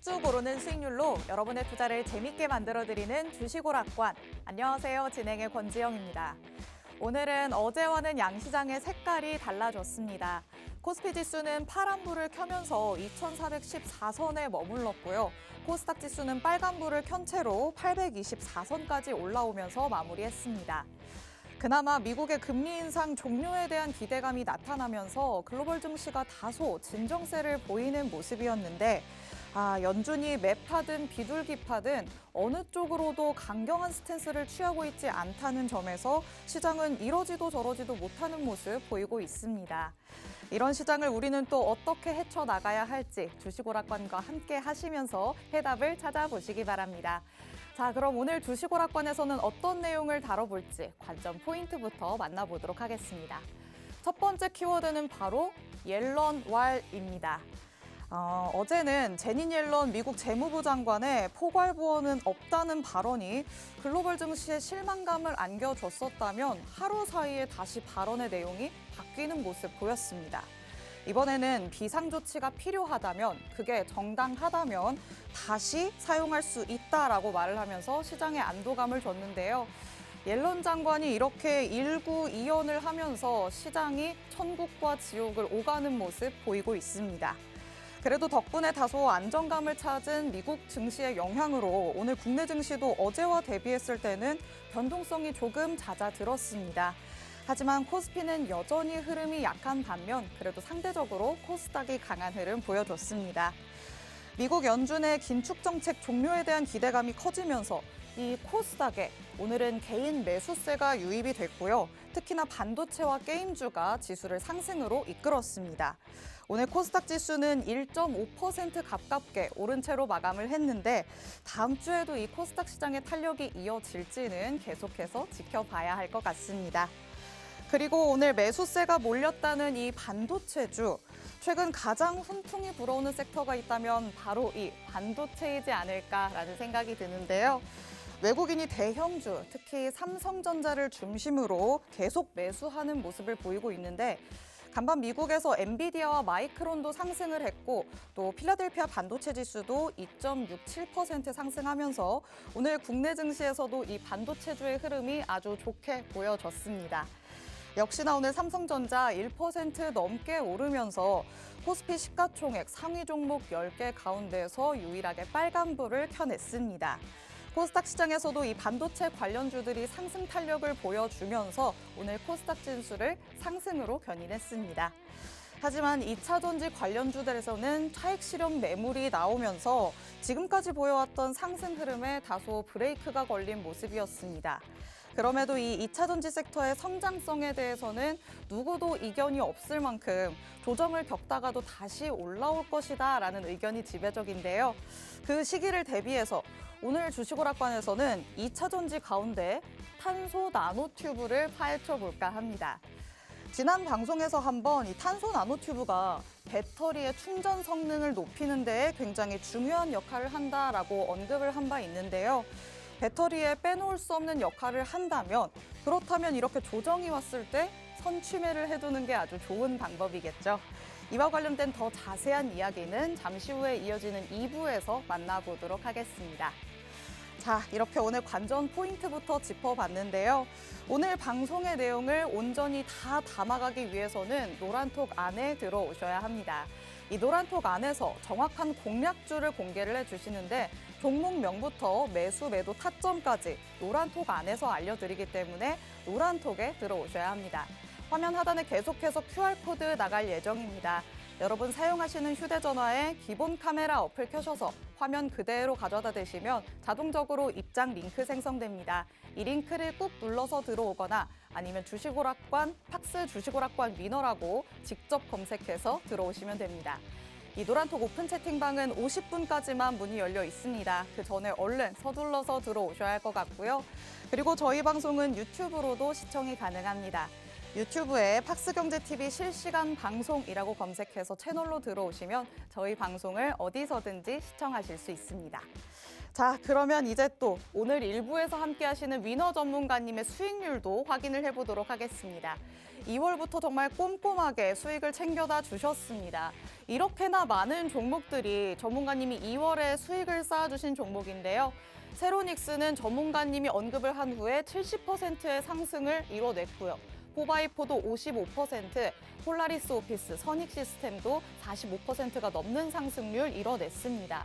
쭉쭉 오르는 수익률로 여러분의 투자를 재밌게 만들어드리는 주식오락관. 안녕하세요. 진행의 권지영입니다. 오늘은 어제와는 양시장의 색깔이 달라졌습니다. 코스피 지수는 파란불을 켜면서 2414선에 머물렀고요. 코스닥 지수는 빨간불을 켠 채로 824선까지 올라오면서 마무리했습니다. 그나마 미국의 금리 인상 종료에 대한 기대감이 나타나면서 글로벌 증시가 다소 진정세를 보이는 모습이었는데 연준이 매파든 비둘기파든 어느 쪽으로도 강경한 스탠스를 취하고 있지 않다는 점에서 시장은 이러지도 저러지도 못하는 모습 보이고 있습니다. 이런 시장을 우리는 또 어떻게 헤쳐나가야 할지 주식오락관과 함께 하시면서 해답을 찾아보시기 바랍니다. 자, 그럼 오늘 주식오락관에서는 어떤 내용을 다뤄볼지 관점 포인트부터 만나보도록 하겠습니다. 첫 번째 키워드는 바로 옐런왈입니다. 어제는 제닛 옐런 미국 재무부 장관의 포괄부어는 없다는 발언이 글로벌 증시에 실망감을 안겨줬었다면 하루 사이에 다시 발언의 내용이 바뀌는 모습 보였습니다. 이번에는 비상조치가 필요하다면, 그게 정당하다면 다시 사용할 수 있다라고 말을 하면서 시장에 안도감을 줬는데요. 옐런 장관이 이렇게 일구이연을 하면서 시장이 천국과 지옥을 오가는 모습 보이고 있습니다. 그래도 덕분에 다소 안정감을 찾은 미국 증시의 영향으로 오늘 국내 증시도 어제와 대비했을 때는 변동성이 조금 잦아들었습니다. 하지만 코스피는 여전히 흐름이 약한 반면 그래도 상대적으로 코스닥이 강한 흐름 보여줬습니다. 미국 연준의 긴축 정책 종료에 대한 기대감이 커지면서 이 코스닥에 오늘은 개인 매수세가 유입이 됐고요. 특히나 반도체와 게임주가 지수를 상승으로 이끌었습니다. 오늘 코스닥 지수는 1.5% 가깝게 오른 채로 마감을 했는데 다음 주에도 이 코스닥 시장의 탄력이 이어질지는 계속해서 지켜봐야 할 것 같습니다. 그리고 오늘 매수세가 몰렸다는 이 반도체주, 최근 가장 훈풍이 불어오는 섹터가 있다면 바로 이 반도체이지 않을까라는 생각이 드는데요. 외국인이 대형주, 특히 삼성전자를 중심으로 계속 매수하는 모습을 보이고 있는데 간밤 미국에서 엔비디아와 마이크론도 상승을 했고 또 필라델피아 반도체 지수도 2.67% 상승하면서 오늘 국내 증시에서도 이 반도체주의 흐름이 아주 좋게 보여졌습니다. 역시나 오늘 삼성전자 1% 넘게 오르면서 코스피 시가총액 상위 종목 10개 가운데서 유일하게 빨간불을 켜냈습니다. 코스닥 시장에서도 이 반도체 관련주들이 상승 탄력을 보여주면서 오늘 코스닥 지수를 상승으로 견인했습니다. 하지만 2차 전지 관련주들에서는 차익 실현 매물이 나오면서 지금까지 보여왔던 상승 흐름에 다소 브레이크가 걸린 모습이었습니다. 그럼에도 이 2차 전지 섹터의 성장성에 대해서는 누구도 이견이 없을 만큼 조정을 겪다가도 다시 올라올 것이다라는 의견이 지배적인데요. 그 시기를 대비해서 오늘 주식오락관에서는 2차 전지 가운데 탄소 나노튜브를 파헤쳐볼까 합니다. 지난 방송에서 한번 이 탄소 나노튜브가 배터리의 충전 성능을 높이는 데에 굉장히 중요한 역할을 한다라고 언급을 한 바 있는데요. 배터리에 빼놓을 수 없는 역할을 한다면 그렇다면 이렇게 조정이 왔을 때 선취매를 해두는 게 아주 좋은 방법이겠죠. 이와 관련된 더 자세한 이야기는 잠시 후에 이어지는 2부에서 만나보도록 하겠습니다. 자, 이렇게 오늘 관전 포인트부터 짚어봤는데요. 오늘 방송의 내용을 온전히 다 담아가기 위해서는 노란톡 안에 들어오셔야 합니다. 이 노란톡 안에서 정확한 공략주를 공개를 해주시는데 종목명부터 매수, 매도 타점까지 노란톡 안에서 알려드리기 때문에 노란톡에 들어오셔야 합니다. 화면 하단에 계속해서 QR코드 나갈 예정입니다. 여러분 사용하시는 휴대전화에 기본 카메라 어플 켜셔서 화면 그대로 가져다 대시면 자동적으로 입장 링크 생성됩니다. 이 링크를 꾹 눌러서 들어오거나 아니면 주식오락관, 팍스 주식오락관 위너라고 직접 검색해서 들어오시면 됩니다. 이 노란톡 오픈 채팅방은 50분까지만 문이 열려 있습니다. 그 전에 얼른 서둘러서 들어오셔야 할 것 같고요. 그리고 저희 방송은 유튜브로도 시청이 가능합니다. 유튜브에 팍스경제TV 실시간 방송이라고 검색해서 채널로 들어오시면 저희 방송을 어디서든지 시청하실 수 있습니다. 자, 그러면 이제 또 오늘 1부에서 함께 하시는 위너 전문가님의 수익률도 확인을 해보도록 하겠습니다. 2월부터 정말 꼼꼼하게 수익을 챙겨다 주셨습니다. 이렇게나 많은 종목들이 전문가님이 2월에 수익을 쌓아주신 종목인데요. 세로닉스는 전문가님이 언급을 한 후에 70%의 상승을 이뤄냈고요. 포바이포도 55%, 폴라리스 오피스, 선익시스템도 45%가 넘는 상승률 이뤄냈습니다.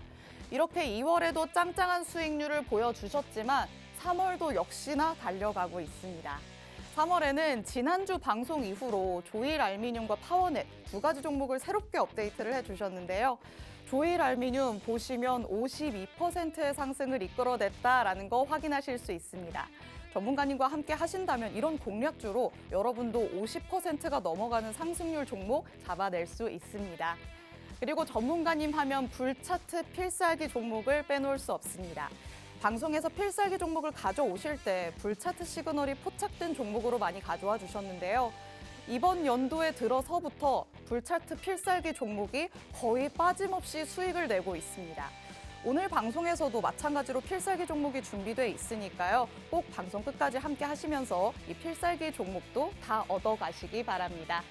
이렇게 2월에도 짱짱한 수익률을 보여주셨지만 3월도 역시나 달려가고 있습니다. 3월에는 지난주 방송 이후로 조일알미늄과 파워넷 두 가지 종목을 새롭게 업데이트를 해주셨는데요. 조일알미늄 보시면 52%의 상승을 이끌어냈다라는 거 확인하실 수 있습니다. 전문가님과 함께 하신다면 이런 공략주로 여러분도 50%가 넘어가는 상승률 종목 잡아낼 수 있습니다. 그리고 전문가님 하면 불차트 필살기 종목을 빼놓을 수 없습니다. 방송에서 필살기 종목을 가져오실 때 불차트 시그널이 포착된 종목으로 많이 가져와 주셨는데요. 이번 연도에 들어서부터 불차트 필살기 종목이 거의 빠짐없이 수익을 내고 있습니다. 오늘 방송에서도 마찬가지로 필살기 종목이 준비돼 있으니까요. 꼭 방송 끝까지 함께 하시면서 이 필살기 종목도 다 얻어가시기 바랍니다.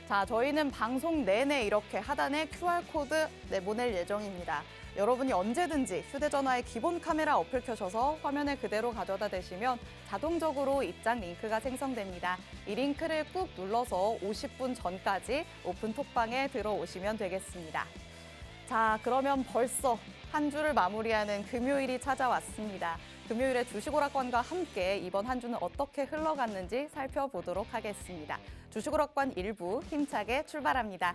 자, 저희는 방송 내내 이렇게 하단에 QR코드 내보낼 예정입니다. 여러분이 언제든지 휴대전화에 기본 카메라 어플 켜셔서 화면에 그대로 가져다 대시면 자동적으로 입장 링크가 생성됩니다. 이 링크를 꾹 눌러서 50분 전까지 오픈 톡방에 들어오시면 되겠습니다. 자, 그러면 벌써 한 주를 마무리하는 금요일이 찾아왔습니다. 금요일에 주식오락관과 함께 이번 한 주는 어떻게 흘러갔는지 살펴보도록 하겠습니다. 주식오락관 1부 힘차게 출발합니다.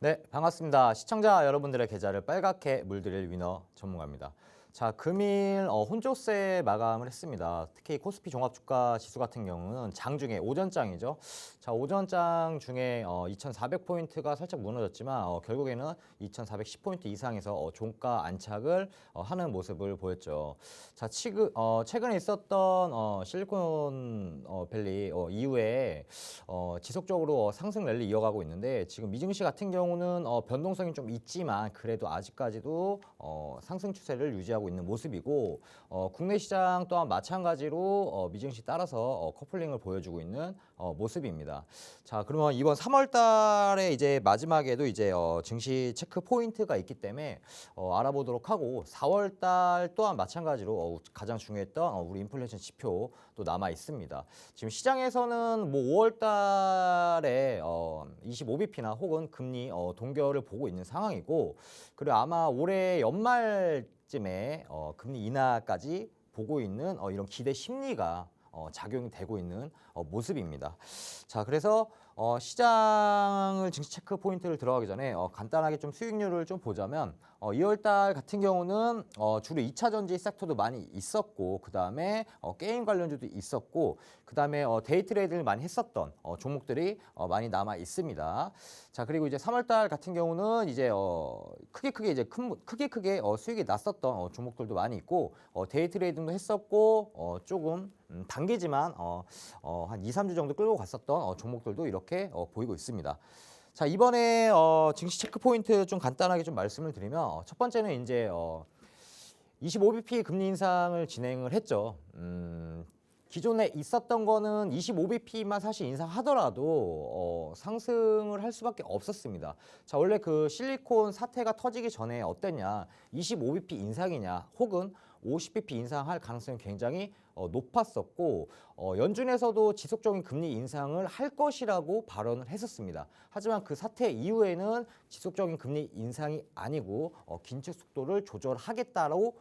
네, 반갑습니다. 시청자 여러분들의 계좌를 빨갛게 물들일 위너 전문가입니다. 자, 금일 혼조세 마감을 했습니다. 특히 코스피 종합주가 지수 같은 경우는 장중에 오전장이죠. 자, 오전장 중에 2,400포인트가 살짝 무너졌지만 결국에는 2,410포인트 이상에서 종가 안착을 하는 모습을 보였죠. 자, 최근에 있었던 실리콘밸리 이후에 지속적으로 상승 랠리 이어가고 있는데 지금 미증시 같은 경우는 변동성이 좀 있지만 그래도 아직까지도 상승 추세를 유지하고 있는 모습이고 국내 시장 또한 마찬가지로 미증시 따라서 커플링을 보여주고 있는 모습입니다. 자, 그러면 이번 3월 달에 이제 마지막에도 이제 증시 체크 포인트가 있기 때문에 알아보도록 하고 4월 달 또한 마찬가지로 가장 중요했던 우리 인플레이션 지표 또 남아 있습니다. 지금 시장에서는 뭐 5월 달에 25bp나 혹은 금리 동결을 보고 있는 상황이고 그리고 아마 올해 연말쯤에 금리 인하까지 보고 있는 이런 기대 심리가 작용이 되고 있는 모습입니다. 자, 그래서 시장을 증시 체크 포인트를 들어가기 전에 간단하게 좀 수익률을 좀 보자면 2월달 같은 경우는 주로 2차 전지 섹터도 많이 있었고 그 다음에 게임 관련주도 있었고 그 다음에 데이 트레이드를 많이 했었던 종목들이 많이 남아 있습니다. 자, 그리고 이제 3월달 같은 경우는 이제 크게 수익이 났었던 종목들도 많이 있고 데이 트레이딩도 했었고 조금 단기지만 한 2, 3주 정도 끌고 갔었던 종목들도 이렇게 이렇게 보이고 있습니다. 자, 이번에 증시 체크 포인트 좀 간단하게 좀 말씀을 드리면 첫 번째는 이제 25bp 금리 인상을 진행을 했죠. 기존에 있었던 거는 25bp만 사실 인상하더라도 상승을 할 수밖에 없었습니다. 자, 원래 그 실리콘 사태가 터지기 전에 어땠냐? 25bp 인상이냐, 혹은 50bp 인상할 가능성이 굉장히 높았었고 연준에서도 지속적인 금리 인상을 할 것이라고 발언을 했었습니다. 하지만 그 사태 이후에는 지속적인 금리 인상이 아니고 긴축 속도를 조절하겠다라고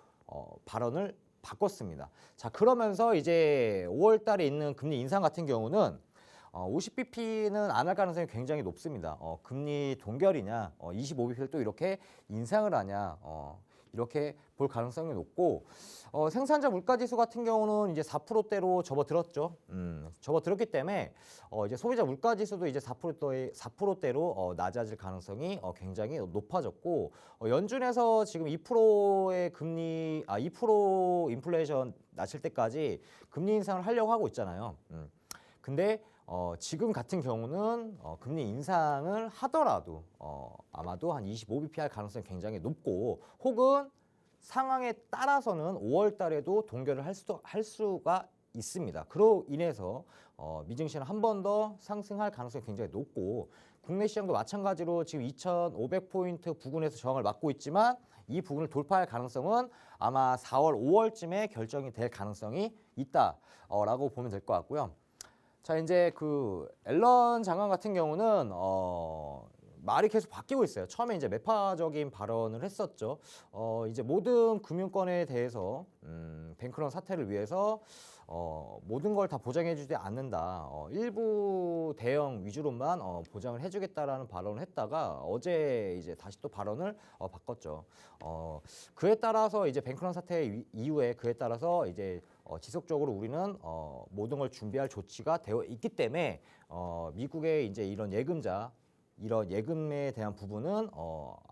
발언을 바꿨습니다. 자, 그러면서 이제 5월 달에 있는 금리 인상 같은 경우는 50bp는 안 할 가능성이 굉장히 높습니다. 금리 동결이냐, 25bp를 또 이렇게 인상을 하냐, 이렇게 볼 가능성이 높고 생산자 물가지수 같은 경우는 이제 4%대로 접어들었죠. 접어들었기 때문에 이제 소비자 물가지수도 이제 4%대로 낮아질 가능성이 굉장히 높아졌고 연준에서 지금 2%의 금리 2% 인플레이션 낮출 때까지 금리 인상을 하려고 하고 있잖아요. 근데 지금 같은 경우는 금리 인상을 하더라도 아마도 한 25bp 할 가능성이 굉장히 높고 혹은 상황에 따라서는 5월 달에도 동결을 할 수가 있습니다. 그로 인해서 미증시는 한 번 더 상승할 가능성이 굉장히 높고 국내 시장도 마찬가지로 지금 2,500포인트 부근에서 저항을 맞고 있지만 이 부분을 돌파할 가능성은 아마 4월, 5월쯤에 결정이 될 가능성이 있다라고 보면 될 것 같고요. 자, 이제 그 앨런 장관 같은 경우는 말이 계속 바뀌고 있어요. 처음에 이제 매파적인 발언을 했었죠. 이제 모든 금융권에 대해서 뱅크런 사태를 위해서 모든 걸 다 보장해주지 않는다. 일부 대형 위주로만 보장을 해주겠다라는 발언을 했다가 어제 이제 다시 또 발언을 바꿨죠. 그에 따라서 이제 뱅크런 사태 이후에 그에 따라서 이제 지속적으로 우리는 모든 걸 준비할 조치가 되어 있기 때문에 미국의 이제 이런 예금에 대한 부분은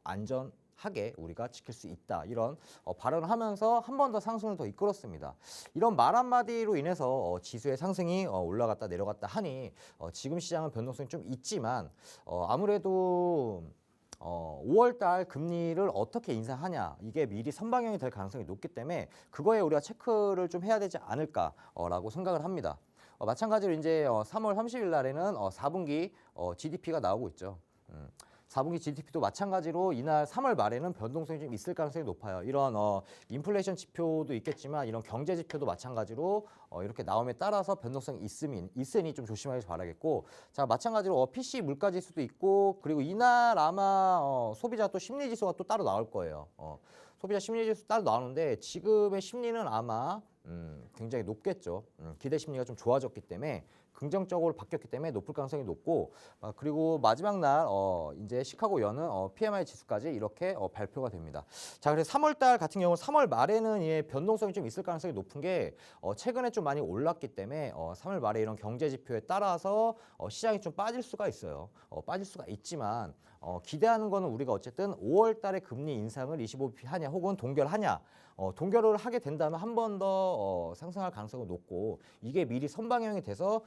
안전하게 우리가 지킬 수 있다. 이런 발언을 하면서 한 번 더 상승을 더 이끌었습니다. 이런 말 한마디로 인해서 지수의 상승이 올라갔다 내려갔다 하니 지금 시장은 변동성이 좀 있지만 아무래도 5월 달 금리를 어떻게 인상하냐 이게 미리 선방향이 될 가능성이 높기 때문에 그거에 우리가 체크를 좀 해야 되지 않을까라고 생각을 합니다. 마찬가지로 이제 3월 30일 날에는 4분기 GDP가 나오고 있죠. 4분기 GDP도 마찬가지로 이날 3월 말에는 변동성이 좀 있을 가능성이 높아요. 이런 인플레이션 지표도 있겠지만 이런 경제 지표도 마찬가지로 이렇게 나옴에 따라서 변동성이 있으니 좀 조심하기 바라겠고, 자, 마찬가지로 PC 물가 지수도 있고, 그리고 이날 아마 소비자 또 심리 지수가 또 따로 나올 거예요. 소비자 심리 지수 따로 나오는데 지금의 심리는 아마 굉장히 높겠죠. 기대 심리가 좀 좋아졌기 때문에 긍정적으로 바뀌었기 때문에 높을 가능성이 높고, 그리고 마지막 날 이제 시카고 연은 PMI 지수까지 이렇게 발표가 됩니다. 자, 그래서 3월 달 같은 경우 3월 말에는 예, 변동성이 좀 있을 가능성이 높은 게 최근에 좀 많이 올랐기 때문에 3월 말에 이런 경제 지표에 따라서 시장이 좀 빠질 수가 있어요. 빠질 수가 있지만 기대하는 거는 우리가 어쨌든 5월 달에 금리 인상을 25bp 하냐 혹은 동결하냐, 동결을 하게 된다면 한 번 더 상승할 가능성이 높고, 이게 미리 선방향이 돼서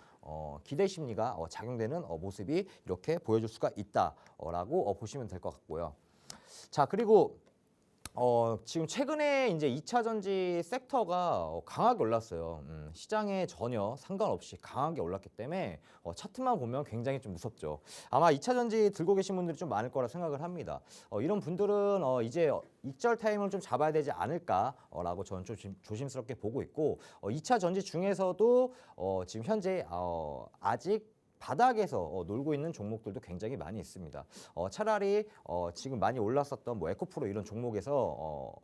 기대 심리가 작용되는 모습이 이렇게 보여줄 수가 있다라고 보시면 될 것 같고요. 자, 그리고 지금 최근에 이제 2차 전지 섹터가 강하게 올랐어요. 시장에 전혀 상관없이 강하게 올랐기 때문에 차트만 보면 굉장히 좀 무섭죠. 아마 2차 전지 들고 계신 분들이 좀 많을 거라 생각을 합니다. 이런 분들은 이제 익절 타임을 좀 잡아야 되지 않을까라고 저는 좀 조심스럽게 보고 있고, 2차 전지 중에서도 지금 현재 아직 바닥에서 놀고 있는 종목들도 굉장히 많이 있습니다. 차라리 지금 많이 올랐었던 뭐 에코프로 이런 종목에서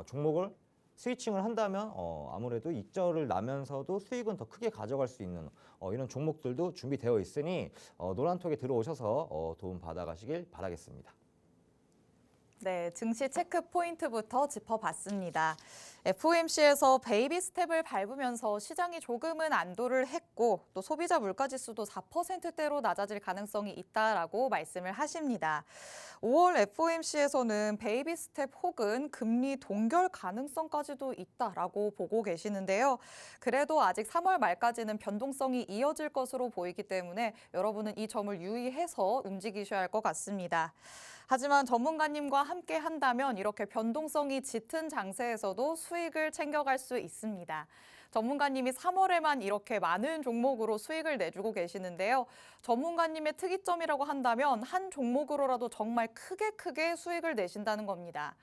종목을 스위칭을 한다면 아무래도 익절을 나면서도 수익은 더 크게 가져갈 수 있는 이런 종목들도 준비되어 있으니 노란톡에 들어오셔서 도움 받아가시길 바라겠습니다. 네, 증시 체크 포인트부터 짚어봤습니다. FOMC에서 베이비 스텝을 밟으면서 시장이 조금은 안도를 했고 또 소비자 물가지수도 4%대로 낮아질 가능성이 있다라고 말씀을 하십니다. 5월 FOMC에서는 베이비 스텝 혹은 금리 동결 가능성까지도 있다라고 보고 계시는데요. 그래도 아직 3월 말까지는 변동성이 이어질 것으로 보이기 때문에 여러분은 이 점을 유의해서 움직이셔야 할 것 같습니다. 하지만 전문가님과 함께 한다면 이렇게 변동성이 짙은 장세에서도 수익을 챙겨갈 수 있습니다. 전문가님이 3월에만 이렇게 많은 종목으로 수익을 내주고 계시는데요. 전문가님의 특이점이라고 한다면 한 종목으로라도 정말 크게 수익을 내신다는 겁니다.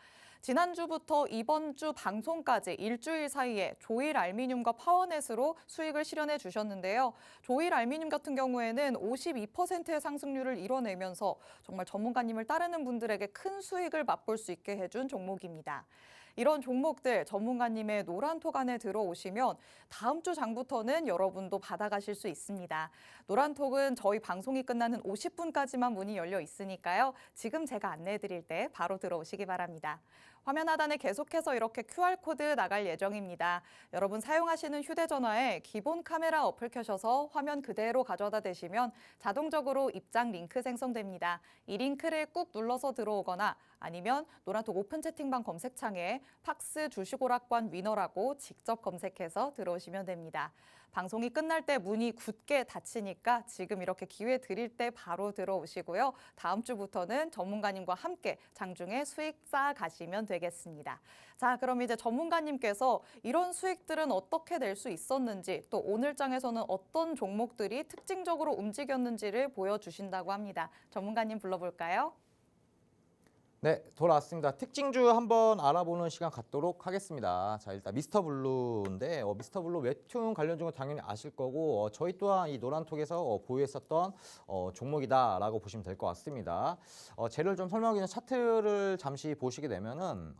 지난주부터 이번 주 방송까지 일주일 사이에 조일 알미늄과 파워넷으로 수익을 실현해 주셨는데요. 조일 알미늄 같은 경우에는 52%의 상승률을 이뤄내면서 정말 전문가님을 따르는 분들에게 큰 수익을 맛볼 수 있게 해준 종목입니다. 이런 종목들 전문가님의 노란톡 안에 들어오시면 다음 주 장부터는 여러분도 받아가실 수 있습니다. 노란톡은 저희 방송이 끝나는 50분까지만 문이 열려 있으니까요. 지금 제가 안내해드릴 때 바로 들어오시기 바랍니다. 화면 하단에 계속해서 이렇게 QR코드 나갈 예정입니다. 여러분 사용하시는 휴대전화에 기본 카메라 어플 켜셔서 화면 그대로 가져다 대시면 자동적으로 입장 링크 생성됩니다. 이 링크를 꾹 눌러서 들어오거나 아니면 노란톡 오픈 채팅방 검색창에 팍스 주식오락관 위너라고 직접 검색해서 들어오시면 됩니다. 방송이 끝날 때 문이 굳게 닫히니까 지금 이렇게 기회 드릴 때 바로 들어오시고요. 다음 주부터는 전문가님과 함께 장중에 수익 쌓아 가시면 되겠습니다. 자, 그럼 이제 전문가님께서 이런 수익들은 어떻게 낼 수 있었는지 또 오늘 장에서는 어떤 종목들이 특징적으로 움직였는지를 보여주신다고 합니다. 전문가님 불러볼까요? 네, 돌아왔습니다. 특징주 한번 알아보는 시간 갖도록 하겠습니다. 자, 일단 미스터 블루인데 미스터 블루 웹툰 관련주는 당연히 아실 거고 저희 또한 이 노란톡에서 보유했었던 종목이다라고 보시면 될 것 같습니다. 재료를 좀 설명하기 전에 차트를 잠시 보시게 되면은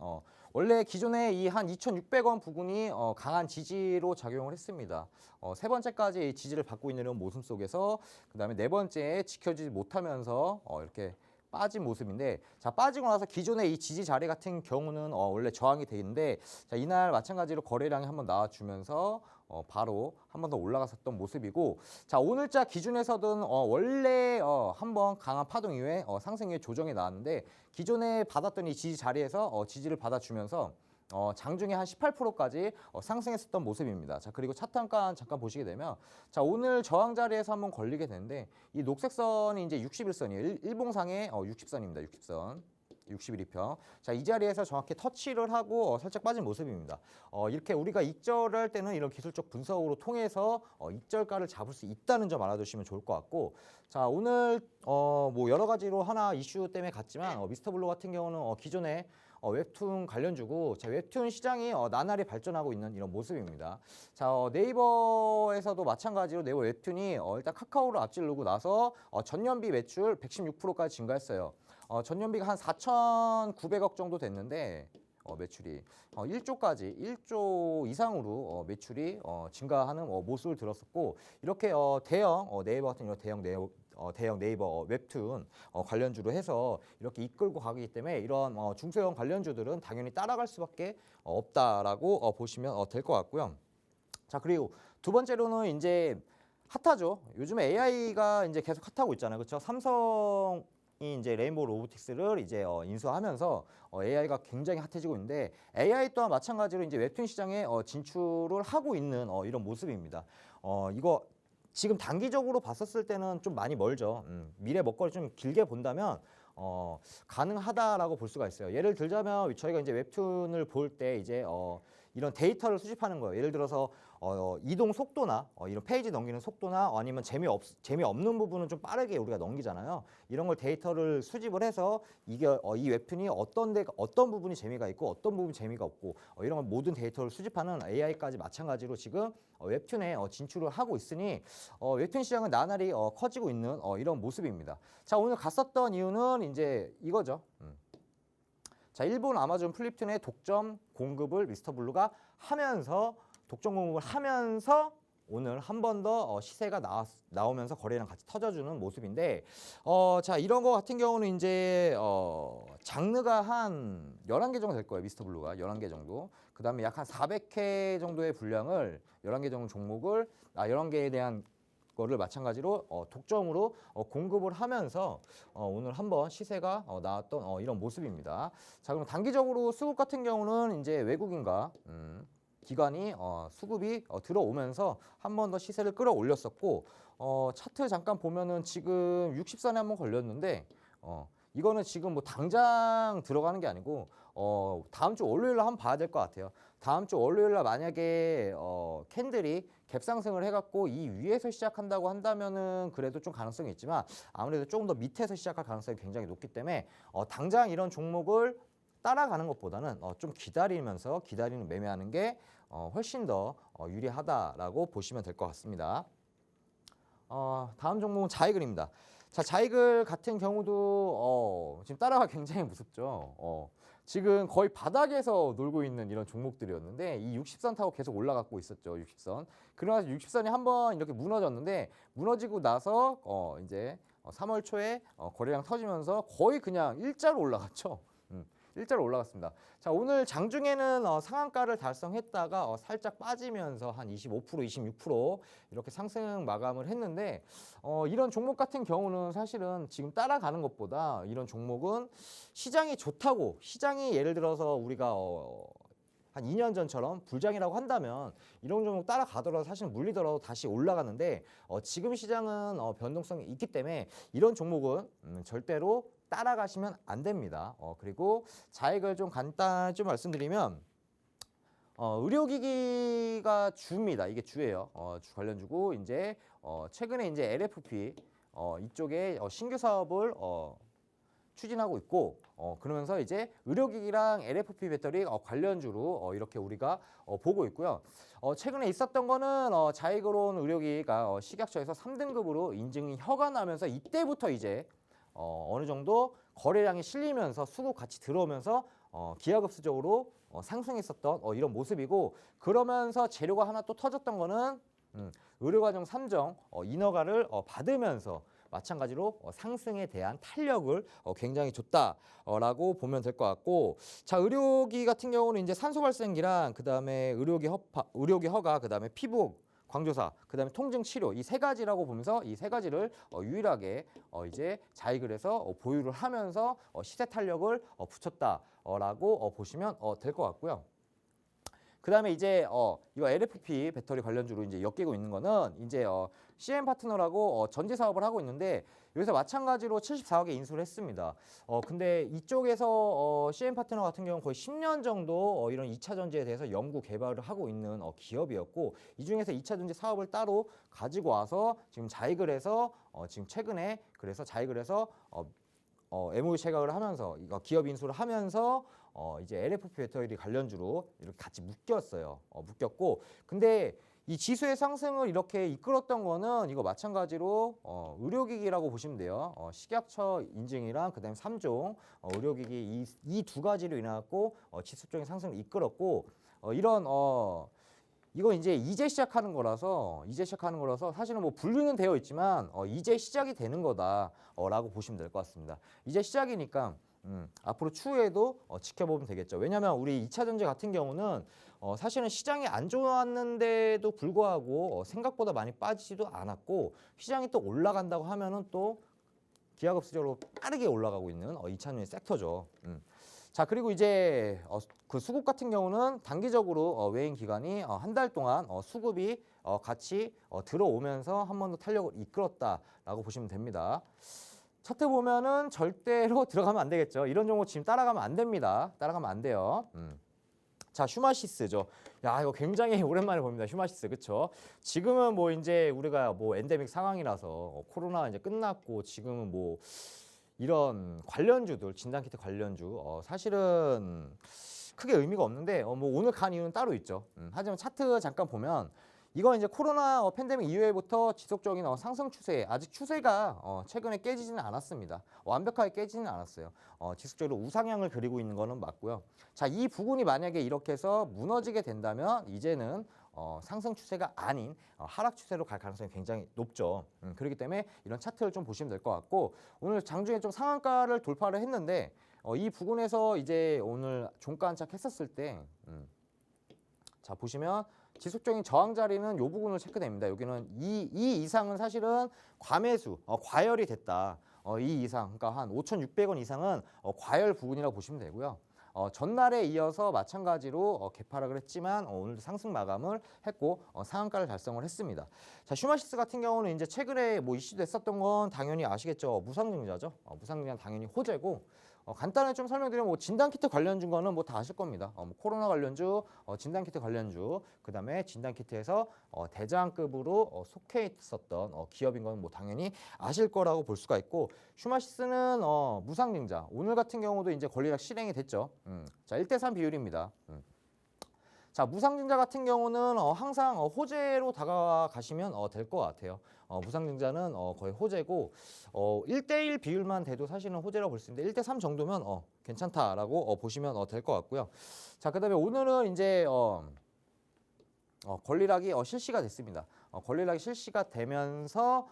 원래 기존에 이 한 2,600원 부근이 강한 지지로 작용을 했습니다. 세 번째까지 이 지지를 받고 있는 이런 모습 속에서 그다음에 네 번째에 지켜지지 못하면서 이렇게 빠진 모습인데, 자, 빠지고 나서 기존의 이 지지 자리 같은 경우는 원래 저항이 돼 있는데, 자, 이날 마찬가지로 거래량이 한번 나와주면서 바로 한 번 더 올라갔었던 모습이고, 자, 오늘자 기준에서든 원래 한번 강한 파동 이후에 상승 이후에 조정이 나왔는데, 기존에 받았던 이 지지 자리에서 지지를 받아주면서 장중에 한 18%까지 상승했었던 모습입니다. 자, 그리고 차트 잠깐 보시게 되면, 자, 오늘 저항 자리에서 한번 걸리게 되는데, 이 녹색 선이 이제 61선이에요. 일봉상의 60선입니다. 60선. 61위평. 자, 이 자리에서 정확히 터치를 하고 살짝 빠진 모습입니다. 이렇게 우리가 익절할 때는 이런 기술적 분석으로 통해서 익절가를 잡을 수 있다는 점 알아두시면 좋을 것 같고, 자, 오늘 뭐 여러 가지로 하나 이슈 때문에 갔지만 미스터 블루 같은 경우는 기존에 웹툰 관련주고, 자, 웹툰 시장이 나날이 발전하고 있는 이런 모습입니다. 자, 네이버에서도 마찬가지로 네이버 웹툰이 일단 카카오를 앞지르고 나서 전년비 매출 116%까지 증가했어요. 전년비가 한 4,900억 정도 됐는데 매출이 1조 이상으로 매출이 증가하는 모습을 들었었고, 이렇게 대형 네이버 같은 이런 대형 네이버 웹툰 관련주로 해서 이렇게 이끌고 가기 때문에 이런 중소형 관련주들은 당연히 따라갈 수밖에 없다라고 보시면 될 것 같고요. 자, 그리고 두 번째로는 이제 핫하죠. 요즘에 AI가 이제 계속 핫하고 있잖아요. 그렇죠? 삼성이 이제 레인보우 로보틱스를 이제 인수하면서 AI가 굉장히 핫해지고 있는데, AI 또한 마찬가지로 이제 웹툰 시장에 진출을 하고 있는 이런 모습입니다. 이거 지금 단기적으로 봤었을 때는 좀 많이 멀죠. 미래 먹거리 좀 길게 본다면 가능하다라고 볼 수가 있어요. 예를 들자면 저희가 이제 웹툰을 볼 때 이제 이런 데이터를 수집하는 거예요. 예를 들어서 이동 속도나 이런 페이지 넘기는 속도나 아니면 재미없는 부분은 좀 빠르게 우리가 넘기잖아요. 이런 걸 데이터를 수집을 해서 이게 이 웹툰이 어떤 부분이 재미가 있고 어떤 부분이 재미가 없고 이런 걸 모든 데이터를 수집하는 AI까지 마찬가지로 지금 웹툰에 진출을 하고 있으니 웹툰 시장은 나날이 커지고 있는 이런 모습입니다. 자, 오늘 갔었던 이유는 이제 이거죠. 자, 일본 아마존 플립툰의 독점 공급을 미스터 블루가 하면서 오늘 한 번 더 시세가 나오면서 거래량 같이 터져주는 모습인데 자 이런 거 같은 경우는 이제 장르가 한 11개 정도 될 거예요. 미스터 블루가 11개 정도. 그다음에 약 한 400회 정도의 분량을 11개 정도 종목을 11개에 대한 거를 마찬가지로 독점으로 공급을 하면서 오늘 한번 시세가 나왔던 이런 모습입니다. 자, 그럼 단기적으로 수급 같은 경우는 이제 외국인과 기관이 수급이 들어오면서 한 번 더 시세를 끌어올렸었고 차트 잠깐 보면은 지금 60선에 한번 걸렸는데 이거는 지금 뭐 당장 들어가는 게 아니고 다음 주 월요일 날 한번 봐야 될 것 같아요. 다음 주 월요일 날 만약에 캔들이 갭상승을 해갖고 이 위에서 시작한다고 한다면은 그래도 좀 가능성이 있지만 아무래도 조금 더 밑에서 시작할 가능성이 굉장히 높기 때문에 당장 이런 종목을 따라가는 것보다는 좀 기다리는 매매하는 게 훨씬 더 유리하다라고 보시면 될 것 같습니다. 다음 종목은 자이글입니다. 자, 자이글 같은 경우도 지금 따라가기 굉장히 무섭죠. 지금 거의 바닥에서 놀고 있는 이런 종목들이었는데 이 60선 타고 계속 올라가고 있었죠. 60선. 그러나 60선이 한번 이렇게 무너졌는데 무너지고 나서 이제 3월 초에 거래량 터지면서 거의 그냥 일자로 올라갔죠. 일자로 올라갔습니다. 자, 오늘 장중에는 상한가를 달성했다가 살짝 빠지면서 한 25%, 26% 이렇게 상승 마감을 했는데 이런 종목 같은 경우는 사실은 지금 따라가는 것보다 이런 종목은 시장이 좋다고 시장이 예를 들어서 우리가 한 2년 전처럼 불장이라고 한다면 이런 종목 따라가더라도 사실 물리더라도 다시 올라가는데 지금 시장은 변동성이 있기 때문에 이런 종목은 절대로 따라가시면 안 됩니다. 그리고 자익을 좀 간단히 좀 말씀드리면 의료기기가 주입니다. 이게 주예요. 주 관련주고 이제 최근에 이제 LFP 이쪽에 신규 사업을 추진하고 있고 그러면서 이제 의료기기랑 LFP 배터리 관련주로 이렇게 우리가 보고 있고요. 최근에 있었던 거는 자이그론 의료기기가 식약처에서 3등급으로 인증이 허가나면서 이때부터 이제 어느 정도 거래량이 실리면서 수급 같이 들어오면서 기하급수적으로 상승했었던 이런 모습이고 그러면서 재료가 하나 또 터졌던 거는 의료과정 3정 인허가를 받으면서 마찬가지로 상승에 대한 탄력을 굉장히 줬다라고 보면 될 것 같고 자 의료기 같은 경우는 이제 산소 발생기랑 그다음에 의료기 허가 그다음에 피부 광조사, 그다음에 통증 치료 이 세 가지라고 보면서 이 세 가지를 유일하게 이제 자이글에서 보유를 하면서 시세 탄력을 붙였다라고 보시면 될 것 같고요. 그다음에 이제 이거 LFP 배터리 관련주로 이제 엮이고 있는 거는 이제 CM 파트너라고 전지 사업을 하고 있는데 여기서 마찬가지로 74억에 인수를 했습니다. 근데 이쪽에서 CM 파트너 같은 경우는 거의 10년 정도 이런 2차 전지에 대해서 연구 개발을 하고 있는 기업이었고 이 중에서 2차 전지 사업을 따로 가지고 와서 지금 자이글에서 지금 최근에 그래서 자이글에서 MOU 체결을 하면서 이거 기업 인수를 하면서 이제 LFP 배터리 관련주로 이렇게 같이 묶였어요. 묶였고 근데 이 지수의 상승을 이렇게 이끌었던 거는 이거 마찬가지로 의료기기라고 보시면 돼요. 식약처 인증이랑 그다음에 3종 의료기기 이 두 가지로 인해갖고 지수적인 상승을 이끌었고 이런 이거 이제 시작하는 거라서 사실은 뭐 분류는 되어 있지만 이제 시작이 되는 거다라고 보시면 될 것 같습니다. 이제 시작이니까 앞으로 추후에도 지켜보면 되겠죠. 왜냐하면 우리 2차 전지 같은 경우는 사실은 시장이 안 좋았는데도 불구하고 생각보다 많이 빠지지도 않았고 시장이 또 올라간다고 하면은 또 기하급수적으로 빠르게 올라가고 있는 2차 전지 섹터죠. 자 그리고 이제 그 수급 같은 경우는 단기적으로 외인 기관이 한 달 동안 수급이 같이 들어오면서 한 번 더 탄력을 이끌었다라고 보시면 됩니다. 차트 보면은 절대로 들어가면 안 되겠죠. 이런 종목 지금 따라가면 안 됩니다. 따라가면 안 돼요. 자, 휴마시스죠. 야, 이거 굉장히 오랜만에 봅니다. 휴마시스. 그쵸? 지금은 뭐 이제 우리가 뭐 엔데믹 상황이라서 코로나 이제 끝났고 지금은 뭐 이런 관련주들, 진단키트 관련주 사실은 크게 의미가 없는데 뭐 오늘 간 이유는 따로 있죠. 하지만 차트 잠깐 보면 이건 이제 코로나 팬데믹 이후에부터 지속적인 상승 추세, 아직 추세가 최근에 깨지지는 않았습니다. 완벽하게 깨지지는 않았어요. 지속적으로 우상향을 그리고 있는 거는 맞고요. 자, 이 부분이 만약에 이렇게 해서 무너지게 된다면 이제는 상승 추세가 아닌 하락 추세로 갈 가능성이 굉장히 높죠. 그렇기 때문에 이런 차트를 좀 보시면 될 것 같고 오늘 장중에 좀 상한가를 돌파를 했는데 이 부분에서 이제 오늘 종가 안착했었을 때 자 보시면 지속적인 저항 자리는 이 부분을 체크됩니다. 여기는 이 이상은 사실은 과매수, 과열이 됐다. 이 이상, 그러니까 한 5,600원 이상은 과열 부분이라고 보시면 되고요. 전날에 이어서 마찬가지로 개파락을 했지만 오늘도 상승 마감을 했고 상한가를 달성을 했습니다. 자, 슈마시스 같은 경우는 이제 최근에 뭐 이슈됐었던 건 당연히 아시겠죠. 무상증자죠. 무상증자는 당연히 호재고 간단하게 좀 설명드리면 뭐 진단키트 관련주 거는 뭐 다 아실 겁니다. 뭐 코로나 관련주, 진단키트 관련주, 그다음에 진단키트에서 대장급으로 속해 있었던 기업인 건 뭐 당연히 아실 거라고 볼 수가 있고 슈마시스는 무상증자 오늘 같은 경우도 이제 권리락 실행이 됐죠. 자, 1대3 비율입니다. 자, 무상증자 같은 경우는 항상 호재로 다가가시면 될 것 같아요. 무상증자는 거의 호재고 1대1 비율만 돼도 사실은 호재라고 볼 수 있는데 1대3 정도면 괜찮다라고 보시면 될 것 같고요. 자, 그다음에 오늘은 이제 권리락이 실시가 됐습니다. 권리락이 실시가 되면서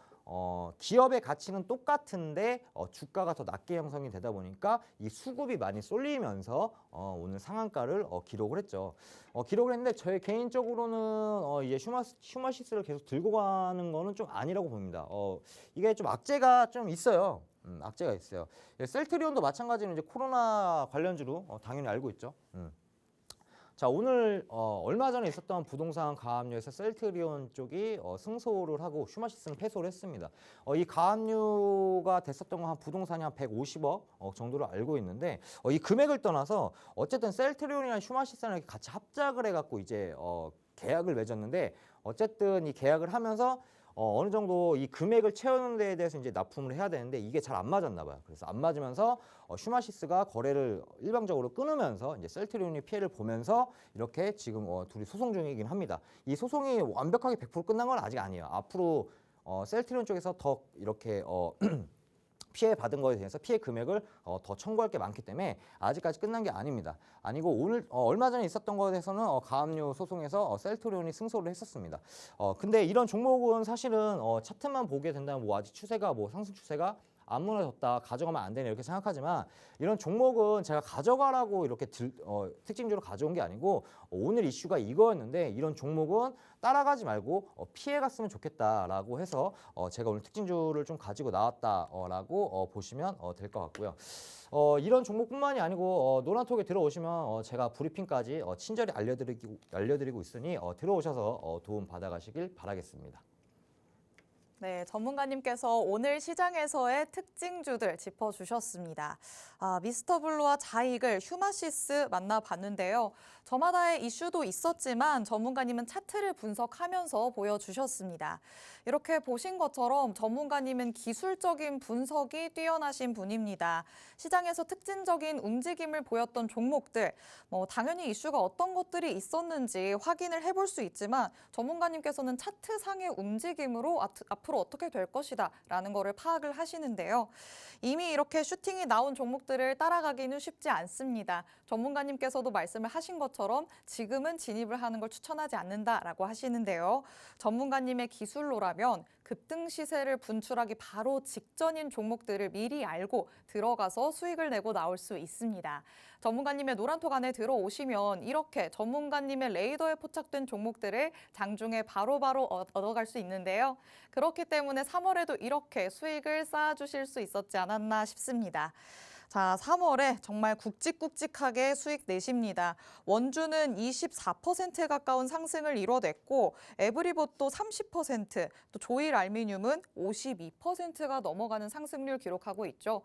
기업의 가치는 똑같은데 주가가 더 낮게 형성이 되다 보니까 이 수급이 많이 쏠리면서 오늘 상한가를 기록을 했죠. 기록을 했는데 저희 개인적으로는 이제 슈마시스를 계속 들고 가는 거는 좀 아니라고 봅니다. 이게 좀 악재가 좀 있어요. 악재가 있어요. 셀트리온도 마찬가지로 이제 코로나 관련주로 당연히 알고 있죠. 자, 오늘 얼마 전에 있었던 부동산 가압류에서 셀트리온 쪽이 승소를 하고 슈마시스는 패소를 했습니다. 이 가압류가 됐었던 건 한 부동산이 한 150억 정도로 알고 있는데 이 금액을 떠나서 어쨌든 셀트리온이랑 슈마시스랑 이렇게 같이 합작을 해갖고 이제 계약을 맺었는데 어쨌든 이 계약을 하면서 어느 정도 이 금액을 채우는 데에 대해서 이제 납품을 해야 되는데 이게 잘 안 맞았나 봐요. 그래서 안 맞으면서 슈마시스가 거래를 일방적으로 끊으면서 이제 셀트리온이 피해를 보면서 이렇게 지금 둘이 소송 중이긴 합니다. 이 소송이 완벽하게 100% 끝난 건 아직 아니에요. 앞으로 셀트리온 쪽에서 더 이렇게 피해 받은 거에 대해서 피해 금액을 더 청구할 게 많기 때문에 아직까지 끝난 게 아닙니다. 아니고 오늘 얼마 전에 있었던 거에 대해서는 가압류 소송에서 셀트리온이 승소를 했었습니다. 근데 이런 종목은 사실은 차트만 보게 된다면 뭐 아직 추세가 뭐 상승 추세가 안 무너졌다, 가져가면 안 되네 이렇게 생각하지만 이런 종목은 제가 가져가라고 이렇게 특징적으로 가져온 게 아니고 오늘 이슈가 이거였는데 이런 종목은 따라가지 말고 피해갔으면 좋겠다라고 해서 제가 오늘 특징주를 좀 가지고 나왔다라고 보시면 될 것 같고요. 이런 종목뿐만이 아니고 노란톡에 들어오시면 제가 브리핑까지 친절히 알려드리고 있으니 들어오셔서 도움 받아가시길 바라겠습니다. 네, 전문가님께서 오늘 시장에서의 특징주들 짚어주셨습니다. 미스터블루와 자이글, 휴마시스 만나봤는데요. 저마다의 이슈도 있었지만 전문가님은 차트를 분석하면서 보여주셨습니다. 이렇게 보신 것처럼 전문가님은 기술적인 분석이 뛰어나신 분입니다. 시장에서 특징적인 움직임을 보였던 종목들, 당연히 이슈가 어떤 것들이 있었는지 확인을 해볼 수 있지만 전문가님께서는 차트상의 움직임으로 앞으로 어떻게 될 것이다 라는 거를 파악을 하시는데요. 이미 이렇게 슈팅이 나온 종목들을 따라가기는 쉽지 않습니다. 전문가님께서도 말씀을 하신 것처럼 지금은 진입을 하는 걸 추천하지 않는다라고 하시는데요. 전문가님의 기술로라면 급등 시세를 분출하기 바로 직전인 종목들을 미리 알고 들어가서 수익을 내고 나올 수 있습니다. 전문가님의 노란톡 안에 들어오시면 이렇게 전문가님의 레이더에 포착된 종목들을 장중에 바로바로 얻어갈 수 있는데요. 그렇기 때문에 3월에도 이렇게 수익을 쌓아주실 수 있었지 않았나 싶습니다. 자, 3월에 정말 굵직굵직하게 수익 내십니다. 원주는 24%에 가까운 상승을 이뤄냈고 에브리봇도 30%, 또 조일 알미늄은 52%가 넘어가는 상승률 기록하고 있죠.